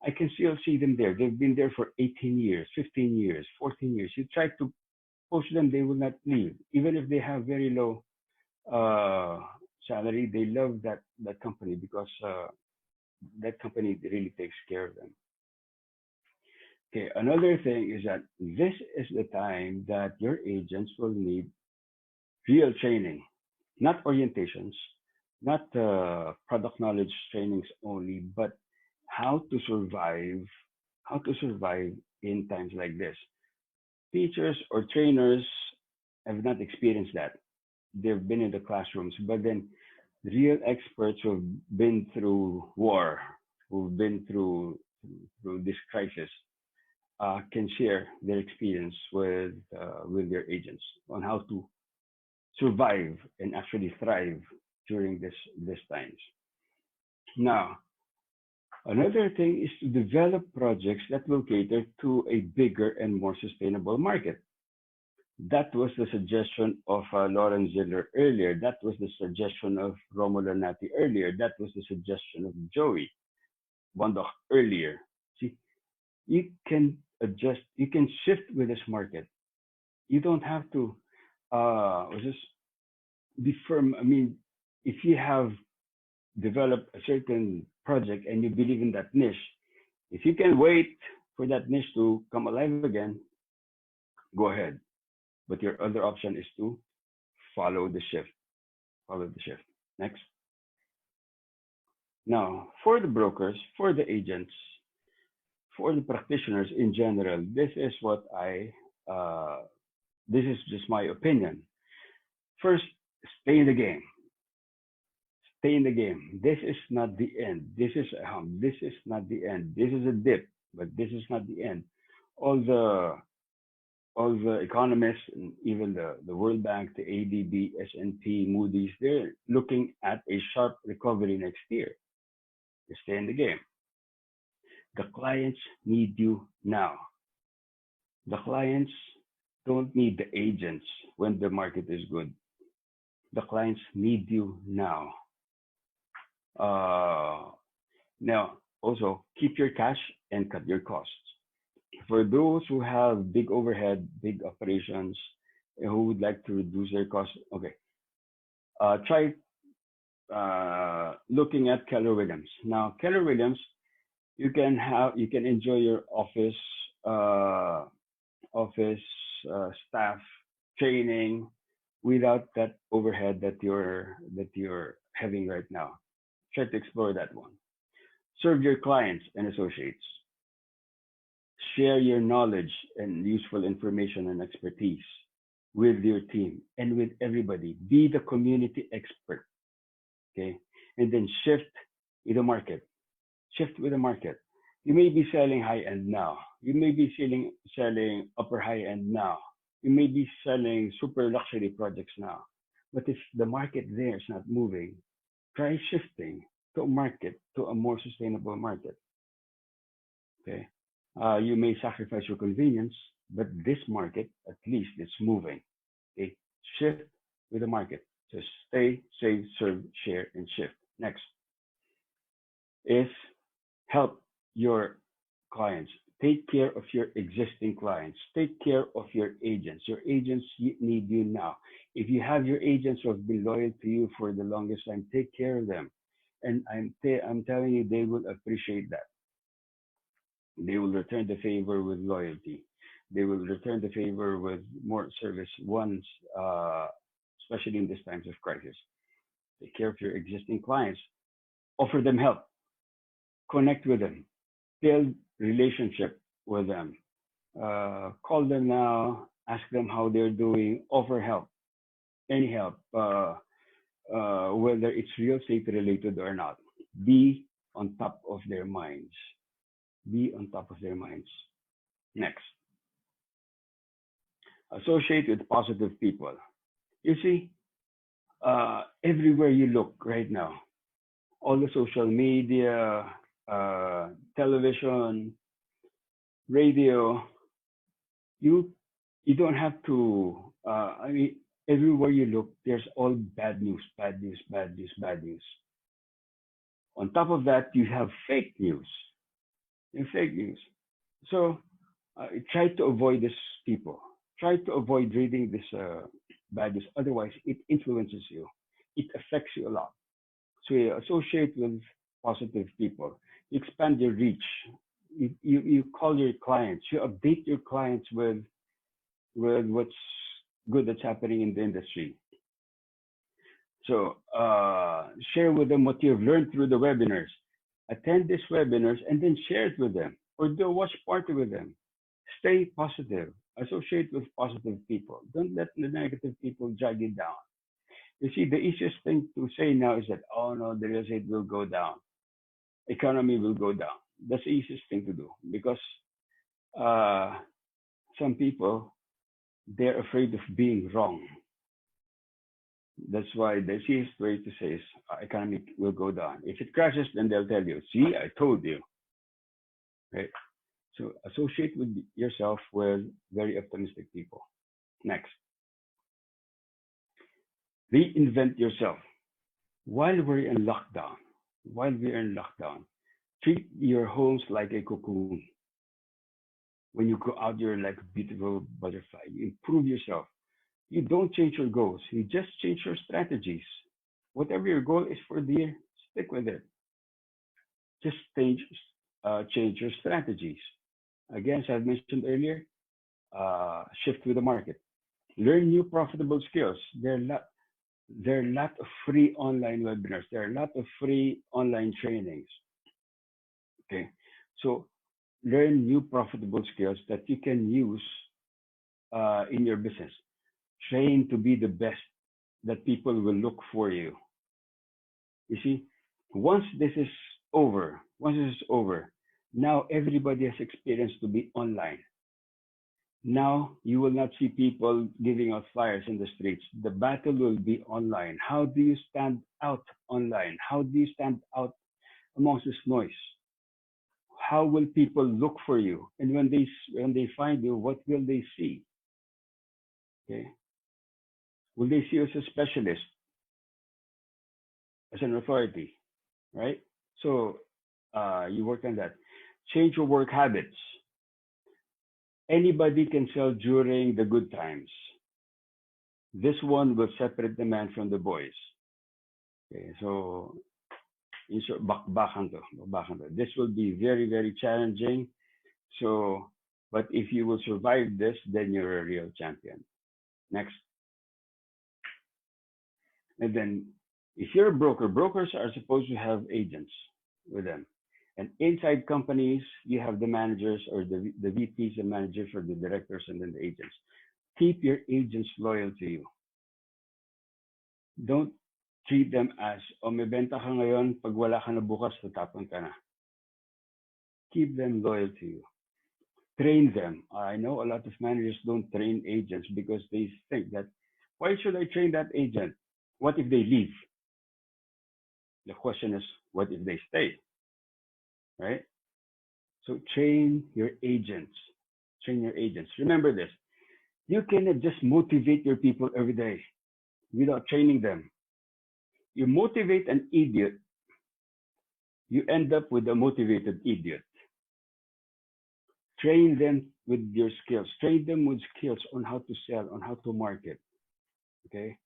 I can still see them there. They've been there for 18 years, 15 years, 14 years. You try to poach them, they will not leave. Even if they have very low uh, salary, they love that company because that company really takes care of them. Okay, another thing is that this is the time that your agents will need real training, not orientations, not product knowledge trainings only, but how to survive, how to survive in times like this. Teachers or trainers have not experienced that. They've been in the classrooms, but then real experts who've been through war, who've been through this crisis, can share their experience with their agents on how to survive and actually thrive during this times. Now, another thing is to develop projects that will cater to a bigger and more sustainable market. That was the suggestion of Lauren Ziller earlier. That was the suggestion of Romulo Nati earlier. That was the suggestion of Joey Bondoc earlier. See, you can adjust, you can shift with this market. You don't have to just be firm. I mean, if you have developed a certain project and you believe in that niche, if you can wait for that niche to come alive again, go ahead. But your other option is to follow the shift. Follow the shift. Next. Now, for the brokers, for the agents, for the practitioners in general, this is just my opinion. First, stay in the game. Stay in the game. This is not the end. This is a hump. This is not the end. This is a dip, but this is not the end. All the all the economists and even the World Bank, the ADB, S&P, Moody's, they're looking at a sharp recovery next year. You stay in the game. The clients need you now. The clients don't need the agents when the market is good. The clients need you now. Uh, Now, also keep your cash and cut your costs. For those who have big overhead, big operations, and who would like to reduce their costs, okay, try looking at Keller Williams. Now, Keller Williams, you can enjoy your uh, office staff training without that overhead that you're having right now. Try to explore that one. Serve your clients and associates. Share your knowledge and useful information and expertise with your team and with everybody. Be the community expert, okay? And then shift with the market. Shift with the market. You may be selling high end now. You may be selling upper high end now. You may be selling super luxury projects now. But if the market there is not moving, try shifting to a market, to a more sustainable market. Okay. You may sacrifice your convenience, but this market, at least it's moving. Okay. Shift with the market. So stay, save, serve, share, and shift. Next is help your clients Take care of your existing clients. Take care of your agents. Your agents need you now. If you have your agents who have been loyal to you for the longest time, take care of them. And I'm telling you, they will appreciate that. They will return the favor with loyalty. They will return the favor with more service once, especially in these times of crisis. Take care of your existing clients. Offer them help. Connect with them. Build relationship with them. Call them now. Ask them how they're doing. Offer help. Any help, whether it's real estate related or not. Be on top of their minds. Be on top of their minds. Next. Associate with positive people. You see, everywhere you look right now, all the social media, television, radio, you don't have to. Everywhere you look, there's all bad news, bad news, bad news, bad news. On top of that, you have fake news. And fake news. So try to avoid this, people. Try to avoid reading this bad news. Otherwise, it influences you. It affects you a lot. So you associate with positive people. You expand your reach. You call your clients. You update your clients with what's good that's happening in the industry. So share with them what you've learned through the webinars. Attend these webinars and then share it with them, or do a watch party with them. Stay positive. Associate with positive people. Don't let the negative people drag you down. You see, the easiest thing to say now is that, oh no, the real estate will go down. Economy will go down. That's the easiest thing to do, because some people, they're afraid of being wrong. That's why the easiest way to say is economy will go down. If it crashes, then they'll tell you, see, I told you. Right? So associate with yourself with very optimistic people. Next. Reinvent yourself. While we're in lockdown, treat your homes like a cocoon. When you go out, you're like a beautiful butterfly. You improve yourself. You don't change your goals. You just change your strategies. Whatever your goal is for the year, stick with it. Just change your strategies. Again, as I've mentioned earlier, shift with the market. Learn new profitable skills. There are a lot of free online webinars. There are a lot of free online trainings. Okay, so learn new profitable skills that you can use in your business. Train to be the best, that people will look for you. You see, once this is over, now everybody has experience to be online. Now you will not see people giving out flyers in the streets. The battle will be online. How do you stand out online? How do you stand out amongst this noise? How will people look for you? And when they find you, what will they see? Okay. Will they see you as a specialist, as an authority, right? So you work on that. Change your work habits. Anybody can sell during the good times. This one will separate the man from the boys. Okay, so bakbakan to. This will be very, very challenging. So, but if you will survive this, then you're a real champion. Next. And then if you're a broker, brokers are supposed to have agents with them. And inside companies, you have the managers or the VPs and managers or the directors and then the agents. Keep your agents loyal to you. Don't treat them as, may benta ka ngayon, pag wala ka na bukas, tatapon ka na. Keep them loyal to you. Train them. I know a lot of managers don't train agents because they think that, why should I train that agent? What if they leave? The question is, what if they stay? Right? So train your agents. Train your agents. Remember this. You cannot just motivate your people every day without training them. You motivate an idiot, you end up with a motivated idiot. train them with your skills, train them with skills on how to sell, on how to market. Okay.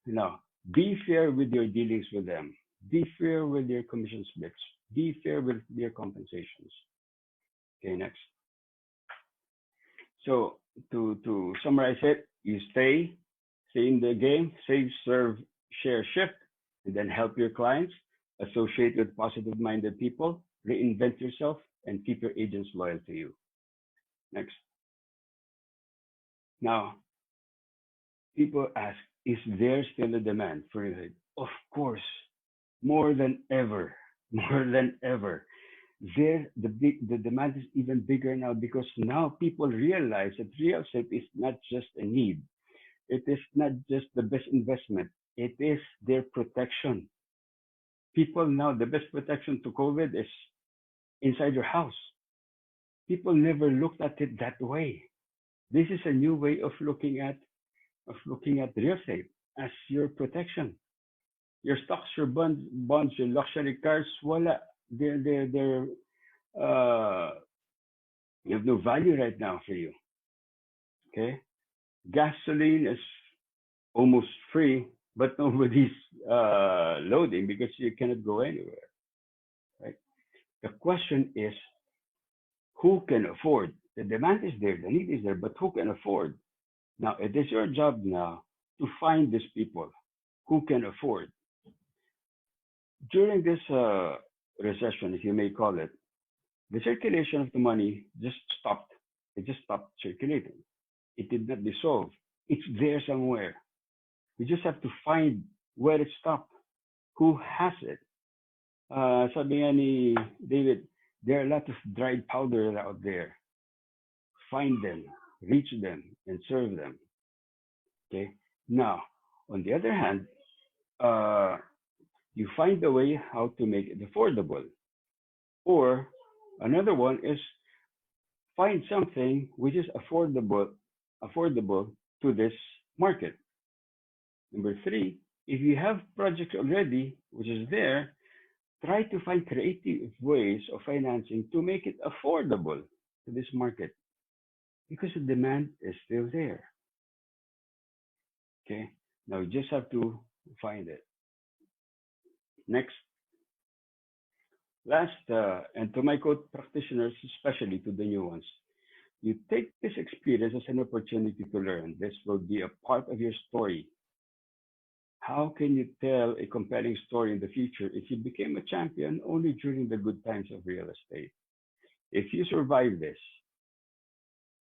Now, be fair with your dealings with them. Be fair with your commission splits. Be fair with your compensations. Okay, next. So to summarize it, you stay in the game, save, serve, share, shift, and then help your clients, associate with positive-minded people, reinvent yourself, and keep your agents loyal to you. Next. Now, people ask, is there still a demand for real estate? Of course, more than ever, more than ever. The demand is even bigger now because now people realize that real estate is not just a need. It is not just the best investment. It is their protection. People now, the best protection to COVID is inside your house. People never looked at it that way. This is a new way of looking at real estate as your protection. Your stocks, your bonds, your luxury cars, voila, they're you have no value right now for you. Okay, gasoline is almost free, but nobody's loading because you cannot go anywhere. Right? The question is, who can afford? The demand is there, the need is there, but who can afford? Now, it is your job now to find these people who can afford. During this recession, if you may call it, the circulation of the money just stopped. It just stopped circulating. It did not dissolve. It's there somewhere. We just have to find where it stopped. Who has it? Sabi nga ni David, there are a lot of dried powder out there. Find them, reach them, and serve them. Okay. Now, on the other hand, you find a way how to make it affordable. Or another one is find something which is affordable to this market. Number three, if you have projects already, which is there, try to find creative ways of financing to make it affordable to this market because the demand is still there. Okay, now you just have to find it. Next. Last, and to my code practitioners, especially to the new ones, you take this experience as an opportunity to learn. This will be a part of your story. How can you tell a compelling story in the future if you became a champion only during the good times of real estate? If you survive this,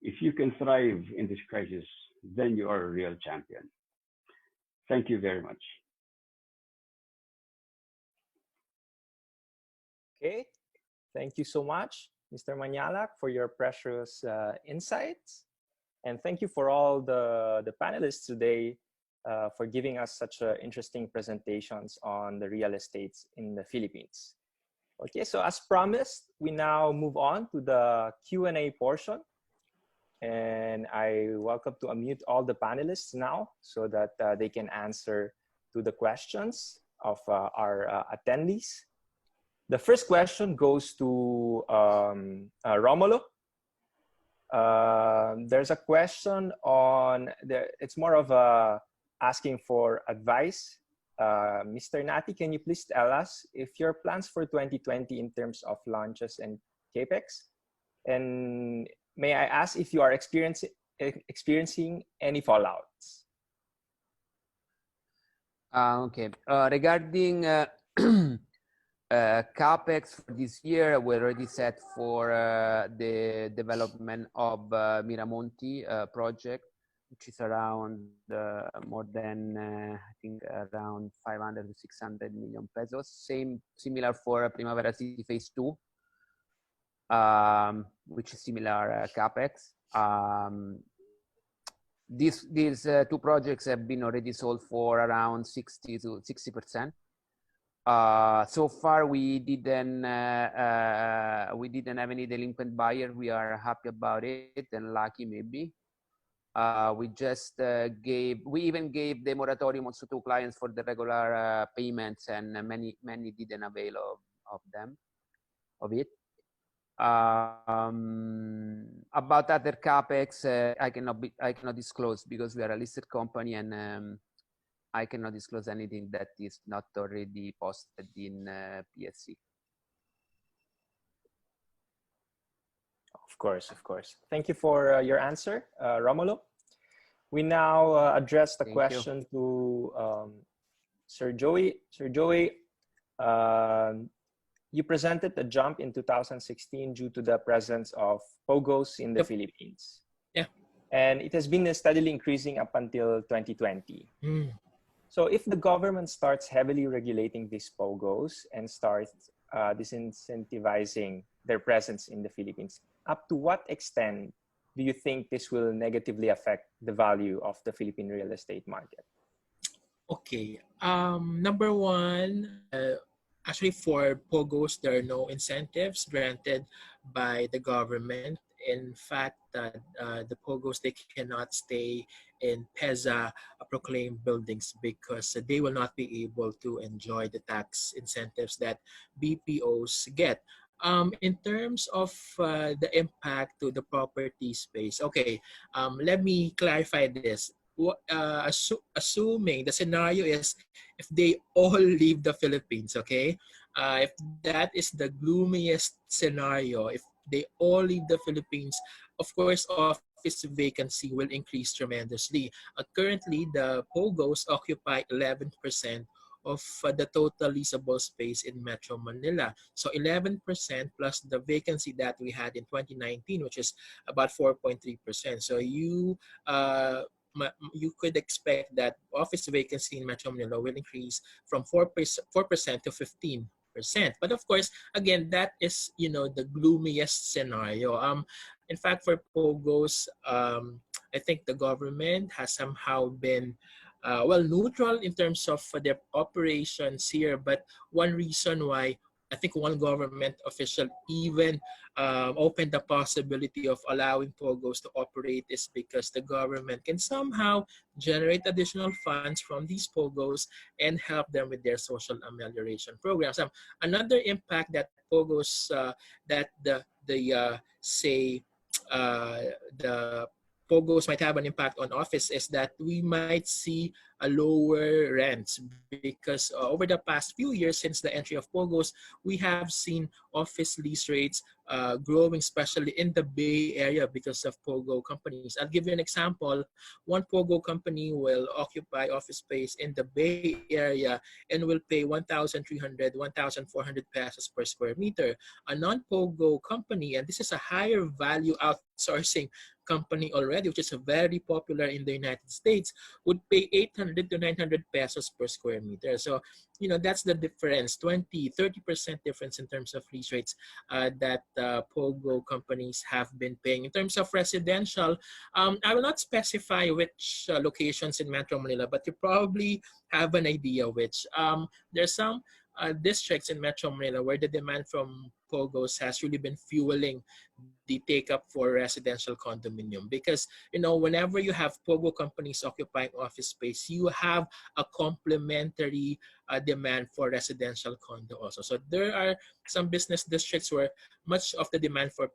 if you can thrive in this crisis, then you are a real champion. Thank you very much. Okay, thank you so much, Mr. Manyalak, for your precious insights. And thank you for all the panelists today for giving us such interesting presentations on the real estates in the Philippines. Okay, so as promised, we now move on to the Q&A portion. And I welcome to unmute all the panelists now so that they can answer to the questions of our attendees. The first question goes to Romulo. There's a question on, it's more of asking for advice. Mr. Nati, can you please tell us if your plans for 2020 in terms of launches and capex? And may I ask if you are experiencing any fallouts? Okay, regarding capex for this year, we're already set for the development of Miramonte project, which is around more than I think around 500 to 600 million pesos. Similar for Primavera City Phase 2, which is similar capex. These two projects have been already sold for around 60 to 60%. So far, we didn't have any delinquent buyer. We are happy about it and lucky maybe. We even gave the moratorium also to clients for the regular payments, and many didn't avail of it. About other capex, I cannot disclose because we are a listed company, and I cannot disclose anything that is not already posted in PSC. Of course, of course. Thank you for your answer, Romulo. We now address the Thank question to Sir Joey. Sir Joey, you presented a jump in 2016 due to the presence of POGOs in the Philippines. Yeah. And it has been steadily increasing up until 2020. So if the government starts heavily regulating these POGOs and starts disincentivizing their presence in the Philippines, up to what extent do you think this will negatively affect the value of the Philippine real estate market? Okay. Number one, actually for POGOs, there are no incentives granted by the government. In fact, the POGOs, they cannot stay in PEZA proclaimed buildings because they will not be able to enjoy the tax incentives that BPOs get. In terms of the impact to the property space, okay, let me clarify this. Assuming the scenario is if they all leave the Philippines, okay? If that is the gloomiest scenario, if they all leave the Philippines, of course, office vacancy will increase tremendously. Currently, the POGOs occupy 11% of the total leasable space in Metro Manila. So 11% plus the vacancy that we had in 2019, which is about 4.3%. So you could expect that office vacancy in Metro Manila will increase from 4% to 15%. But of course, again, that is, the gloomiest scenario. In fact, for POGOs, I think the government has somehow been neutral in terms of their operations here. But one reason why I think one government official even opened the possibility of allowing POGOs to operate is because the government can somehow generate additional funds from these POGOs and help them with their social amelioration programs. Another impact that POGOs, that the POGOs might have an impact on office is that we might see a lower rents because over the past few years since the entry of POGOs, we have seen office lease rates growing, especially in the Bay Area because of POGO companies. I'll give you an example. One POGO company will occupy office space in the Bay Area and will pay 1,300, 1,400 pesos per square meter. A non-POGO company, and this is a higher value outsourcing company already, which is very popular in the United States, would pay 800 to 900 pesos per square meter. So, that's the difference, 20-30% difference in terms of lease rates that POGO companies have been paying. In terms of residential, I will not specify which locations in Metro Manila, but you probably have an idea which. There's some districts in Metro Manila where the demand from POGOs has really been fueling the take-up for residential condominium because, whenever you have POGO companies occupying office space, you have a complementary demand for residential condo also. So there are some business districts where much of the demand for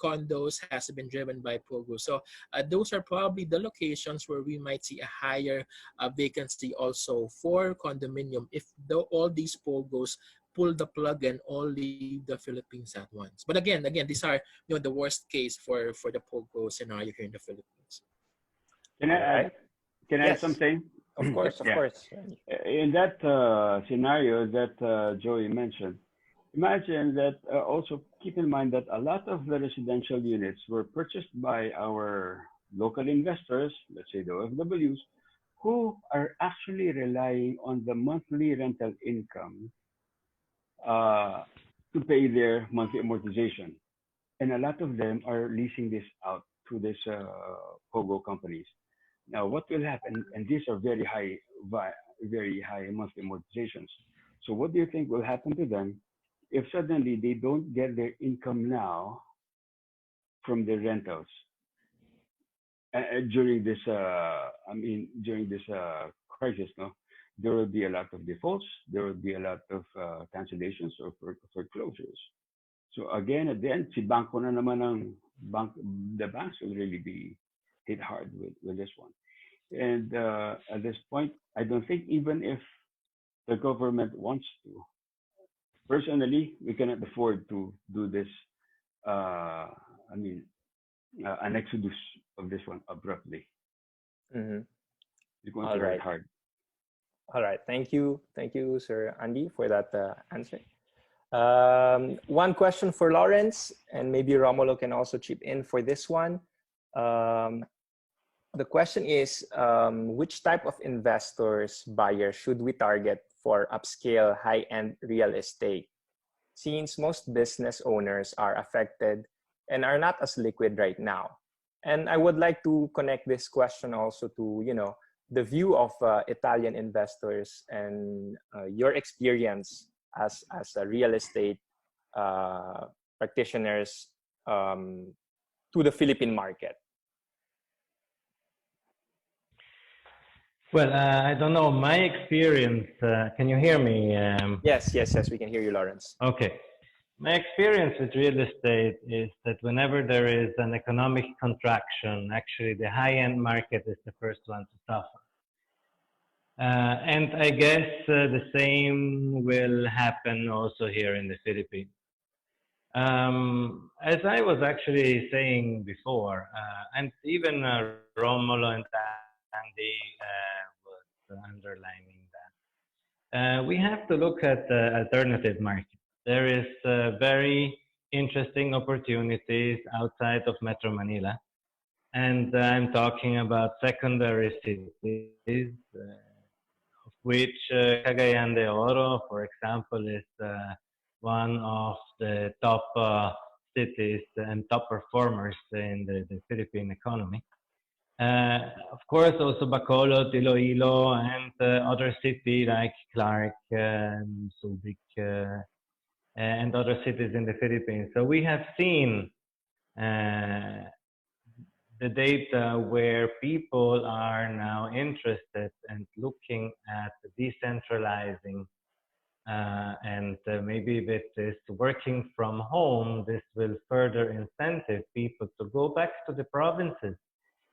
condos has been driven by POGO. So those are probably the locations where we might see a higher vacancy also for condominium if all these POGOs pull the plug and all leave the Philippines at once. But again, these are the worst case for the POGO scenario here in the Philippines. Can I add? Can I add something? Of course, of course. In that scenario that Joey mentioned, imagine that also keep in mind that a lot of the residential units were purchased by our local investors, let's say the OFWs, who are actually relying on the monthly rental income to pay their monthly amortization. And a lot of them are leasing this out to these POGO companies. Now, what will happen? And these are very high monthly amortizations. So, what do you think will happen to them if suddenly they don't get their income now from the rentals during this? During this crisis, no, there will be a lot of defaults. There will be a lot of cancellations or foreclosures. So again, at the end, si Banco na naman the banks will really be hit hard with this one. And at this point, I don't think even if the government wants to, personally, we cannot afford to do this. I mean, an exodus of this one abruptly. Mm-hmm. It's going All to hurt right. hard. All right. Thank you, Sir Andy, for that answer. One question for Lawrence, and maybe Romulo can also chip in for this one. The question is, which type of investors, buyers should we target for upscale high-end real estate? Since most business owners are affected and are not as liquid right now. And I would like to connect this question also to, the view of Italian investors and your experience as a real estate practitioners to the Philippine market. Well, I don't know. My experience, can you hear me? Yes, we can hear you, Lawrence. Okay. My experience with real estate is that whenever there is an economic contraction, actually the high-end market is the first one to suffer. And I guess the same will happen also here in the Philippines. As I was actually saying before, and even Romulo and Andy was underlining that, we have to look at the alternative market. There is very interesting opportunities outside of Metro Manila. And I'm talking about secondary cities, of which Cagayan de Oro, for example, is one of the top cities and top performers in the Philippine economy. Of course, also Bacolod, Iloilo, and other cities like Clark, Subic, and other cities in the Philippines. So we have seen the data where people are now interested and looking at decentralizing and maybe with this working from home, this will further incentive people to go back to the provinces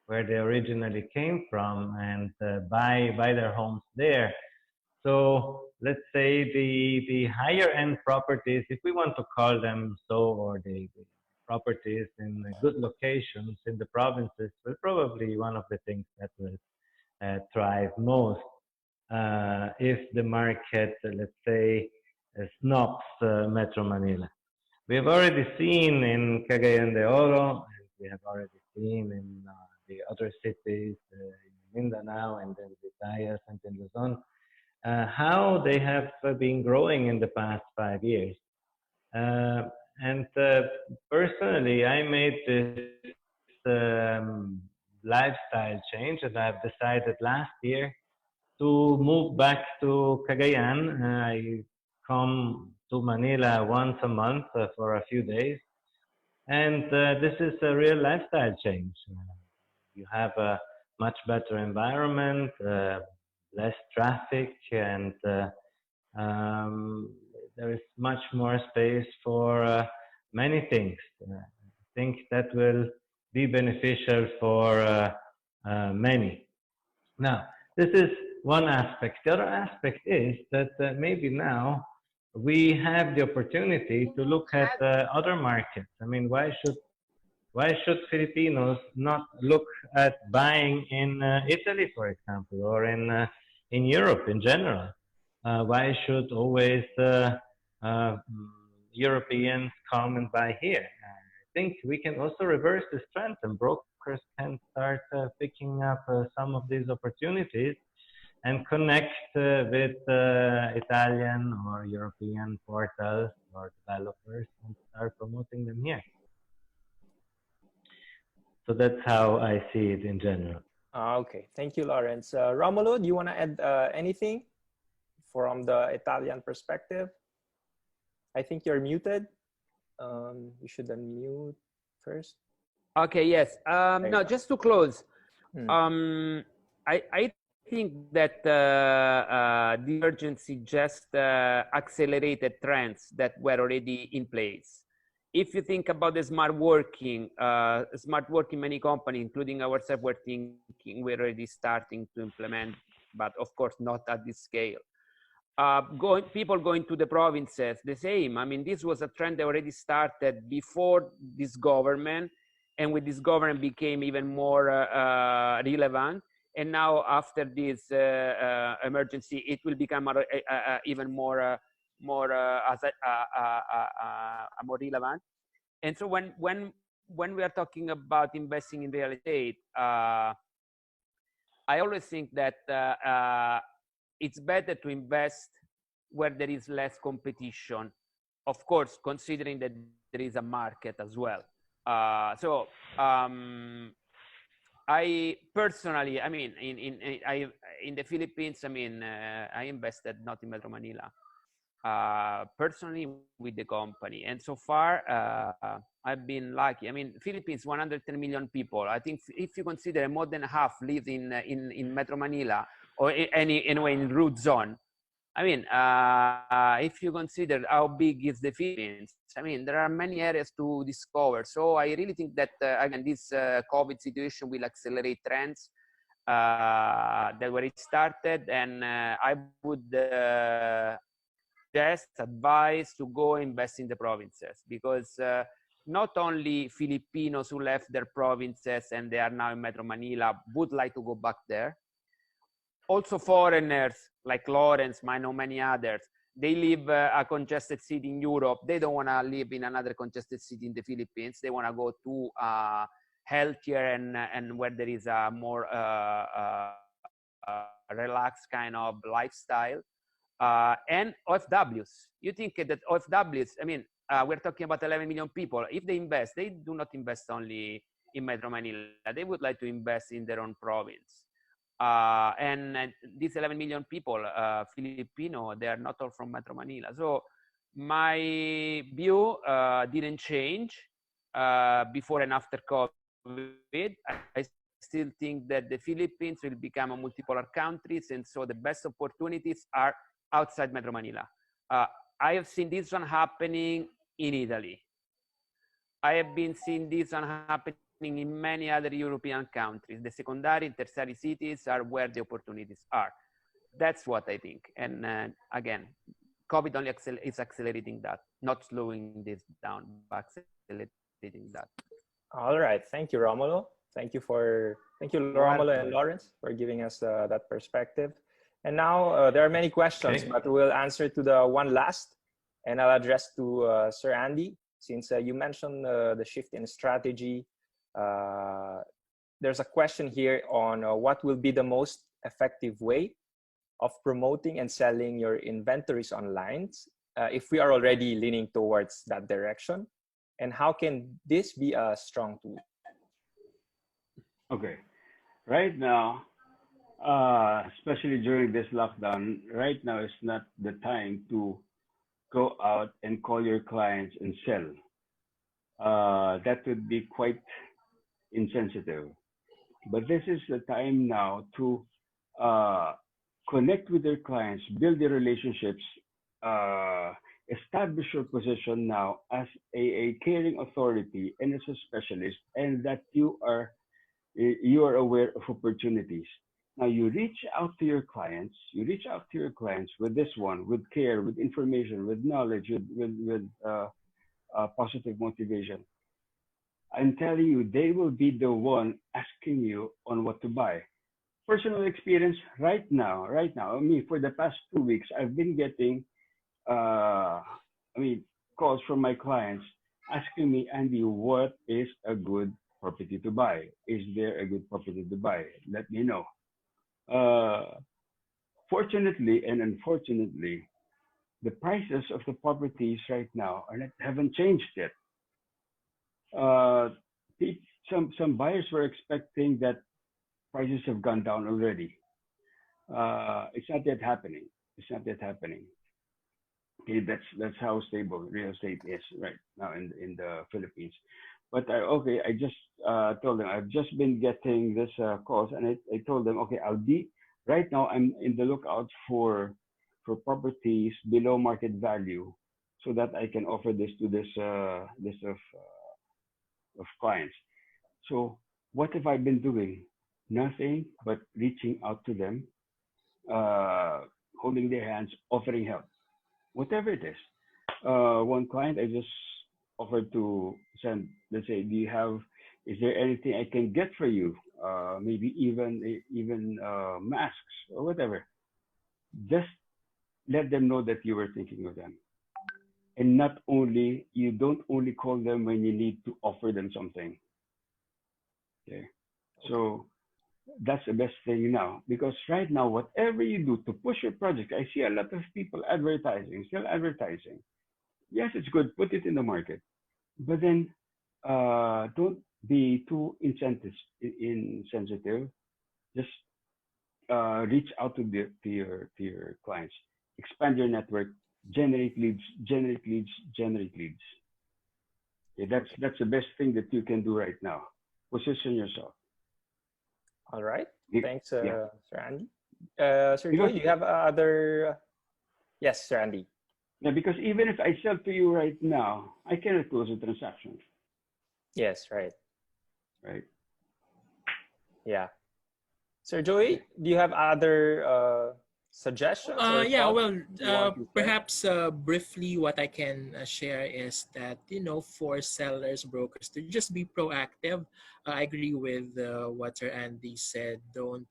where they originally came from and buy their homes there. So let's say the higher end properties, if we want to call them so, or the properties in good locations in the provinces, will probably one of the things that will thrive most if the market, let's say, snobs Metro Manila. We have already seen in Cagayan de Oro, and we have already seen in the other cities, in Mindanao and then Visayas and in Luzon, how they have been growing in the past 5 years. And personally, I made this lifestyle change, and I've decided last year to move back to Cagayan. I come to Manila once a month for a few days. And this is a real lifestyle change. You have a much better environment, less traffic, and there is much more space for many things. I think that will be beneficial for many. Now, this is one aspect. The other aspect is that maybe now we have the opportunity to look at other markets. I mean, why should Filipinos not look at buying in Italy, for example, or in Europe in general? Why should always Europeans come and buy here? I think we can also reverse this trend, and brokers can start picking up some of these opportunities and connect with Italian or European portals or developers and start promoting them here. So that's how I see it in general. Okay, thank you, Lawrence. Romulo, do you want to add anything from the Italian perspective? I think you're muted. You should unmute first. Okay, yes. No, just to close. I think that the urgency just accelerated trends that were already in place. if you think about the smart working, many companies, including ourselves, we're thinking we're already starting to implement, but of course not at this scale. People going to the provinces, the same. I mean, this was a trend that already started before this government, and with this government became even more relevant. And now after this emergency, it will become even more more relevant. And so when we are talking about investing in real estate, I always think that it's better to invest where there is less competition, of course, considering that there is a market as well. I personally, I mean, in the Philippines, I mean, I invested not in Metro Manila, personally with the company, and so far I've been lucky. I mean, Philippines, 110 million people. I think if you consider more than half live in Metro Manila or anyway in root zone. I mean, if you consider how big is the Philippines, I mean, there are many areas to discover. So I really think that, again, this COVID situation will accelerate trends that were it started. And I would just advise to go invest in the provinces, because not only Filipinos who left their provinces and they are now in Metro Manila would like to go back there. Also foreigners like Lawrence, I know many others, they live a congested city in Europe. They don't want to live in another congested city in the Philippines. They want to go to healthier and where there is a more relaxed kind of lifestyle. And OFWs. You think that OFWs, I mean, we're talking about 11 million people. If they invest, they do not invest only in Metro Manila. They would like to invest in their own province. And these 11 million people, Filipino, they are not all from Metro Manila. So my view didn't change before and after COVID. I still think that the Philippines will become a multipolar country, and so the best opportunities are outside Metro Manila. I have seen this one happening in Italy. I have been seeing this one happening in many other European countries. The secondary and tertiary cities are where the opportunities are. That's what I think. And again, COVID only is accelerating that, not slowing this down, but accelerating that. All right. Thank you, Romulo. Thank you, Romulo and Lawrence, for giving us that perspective. And now there are many questions, but we'll answer to the one last, and I'll address to Sir Andy, since you mentioned the shift in strategy. There's a question here on what will be the most effective way of promoting and selling your inventories online if we are already leaning towards that direction, and how can this be a strong tool? Okay, right now, especially during this lockdown, right now is not the time to go out and call your clients and sell. That would be quite insensitive. But this is the time now to connect with your clients, build your relationships, establish your position now as a caring authority and as a specialist, and that you are aware of opportunities. Now you reach out to your clients. You reach out to your clients with this one, with care, with information, with knowledge, with positive motivation. I'm telling you, they will be the one asking you on what to buy. Personal experience right now, I mean, for the past 2 weeks, I've been getting, calls from my clients asking me, Andy, what is a good property to buy? Is there a good property to buy? Let me know. Fortunately and unfortunately, the prices of the properties right now haven't changed yet. Some buyers were expecting that prices have gone down already. It's not yet happening. Okay, that's how stable real estate is right now in the Philippines. But I just told them I've just been getting this calls, and I told them, okay, right now I'm in the lookout for properties below market value, so that I can offer this to this list of clients. So what have I been doing? Nothing but reaching out to them, holding their hands, offering help, whatever it is. One client I just offered to send, let's say, is there anything I can get for you? Maybe even masks or whatever. Just let them know that you were thinking of them. And you don't only call them when you need to offer them something. Okay. So that's the best thing now, because right now, whatever you do to push your project, I see a lot of people still advertising. Yes, it's good, put it in the market, but then don't be too insensitive. Just reach out to your clients, expand your network, generate leads, generate leads, generate leads. Okay, that's the best thing that you can do right now. Position yourself. All right. Thanks, Yeah. Sir Andy. Sir Joy, do you have other? Yes, Sir Andy. Yeah, because even if I sell to you right now, I cannot close a transaction. Yes, right. Right. Yeah. Sir Joey, do you have other suggestions or Yeah, thoughts well, you want to share? perhaps briefly, what I can share is that, for sellers, brokers to just be proactive. I agree with what Sir Andy said. Don't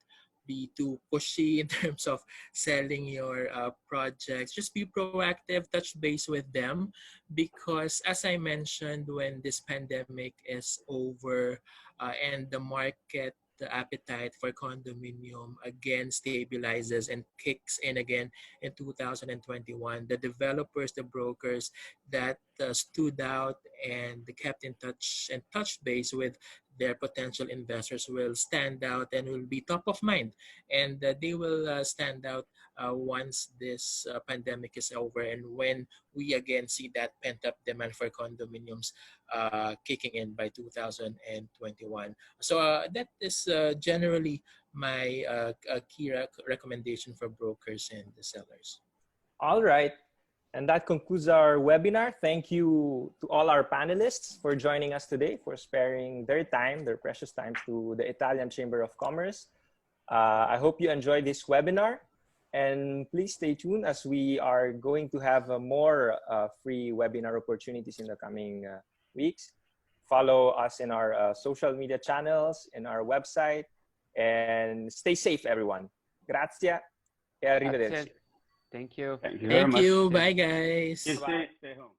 be too pushy in terms of selling your projects. Just be proactive, touch base with them, because as I mentioned, when this pandemic is over and the market, the appetite for condominium again stabilizes and kicks in again in 2021. The developers, the brokers that stood out and kept in touch and touched base with their potential investors will stand out and will be top of mind. And they will stand out once this pandemic is over and when we again see that pent-up demand for condominiums kicking in by 2021. So that is generally my key recommendation for brokers and the sellers. All right. And that concludes our webinar. Thank you to all our panelists for joining us today, for sparing their time, their precious time to the Italian Chamber of Commerce. I hope you enjoyed this webinar. And please stay tuned as we are going to have more free webinar opportunities in the coming weeks. Follow us in our social media channels, in our website, and stay safe, everyone. Grazie e arrivederci. Thank you. Thank you very Thank much. you. Bye, guys. Stay home.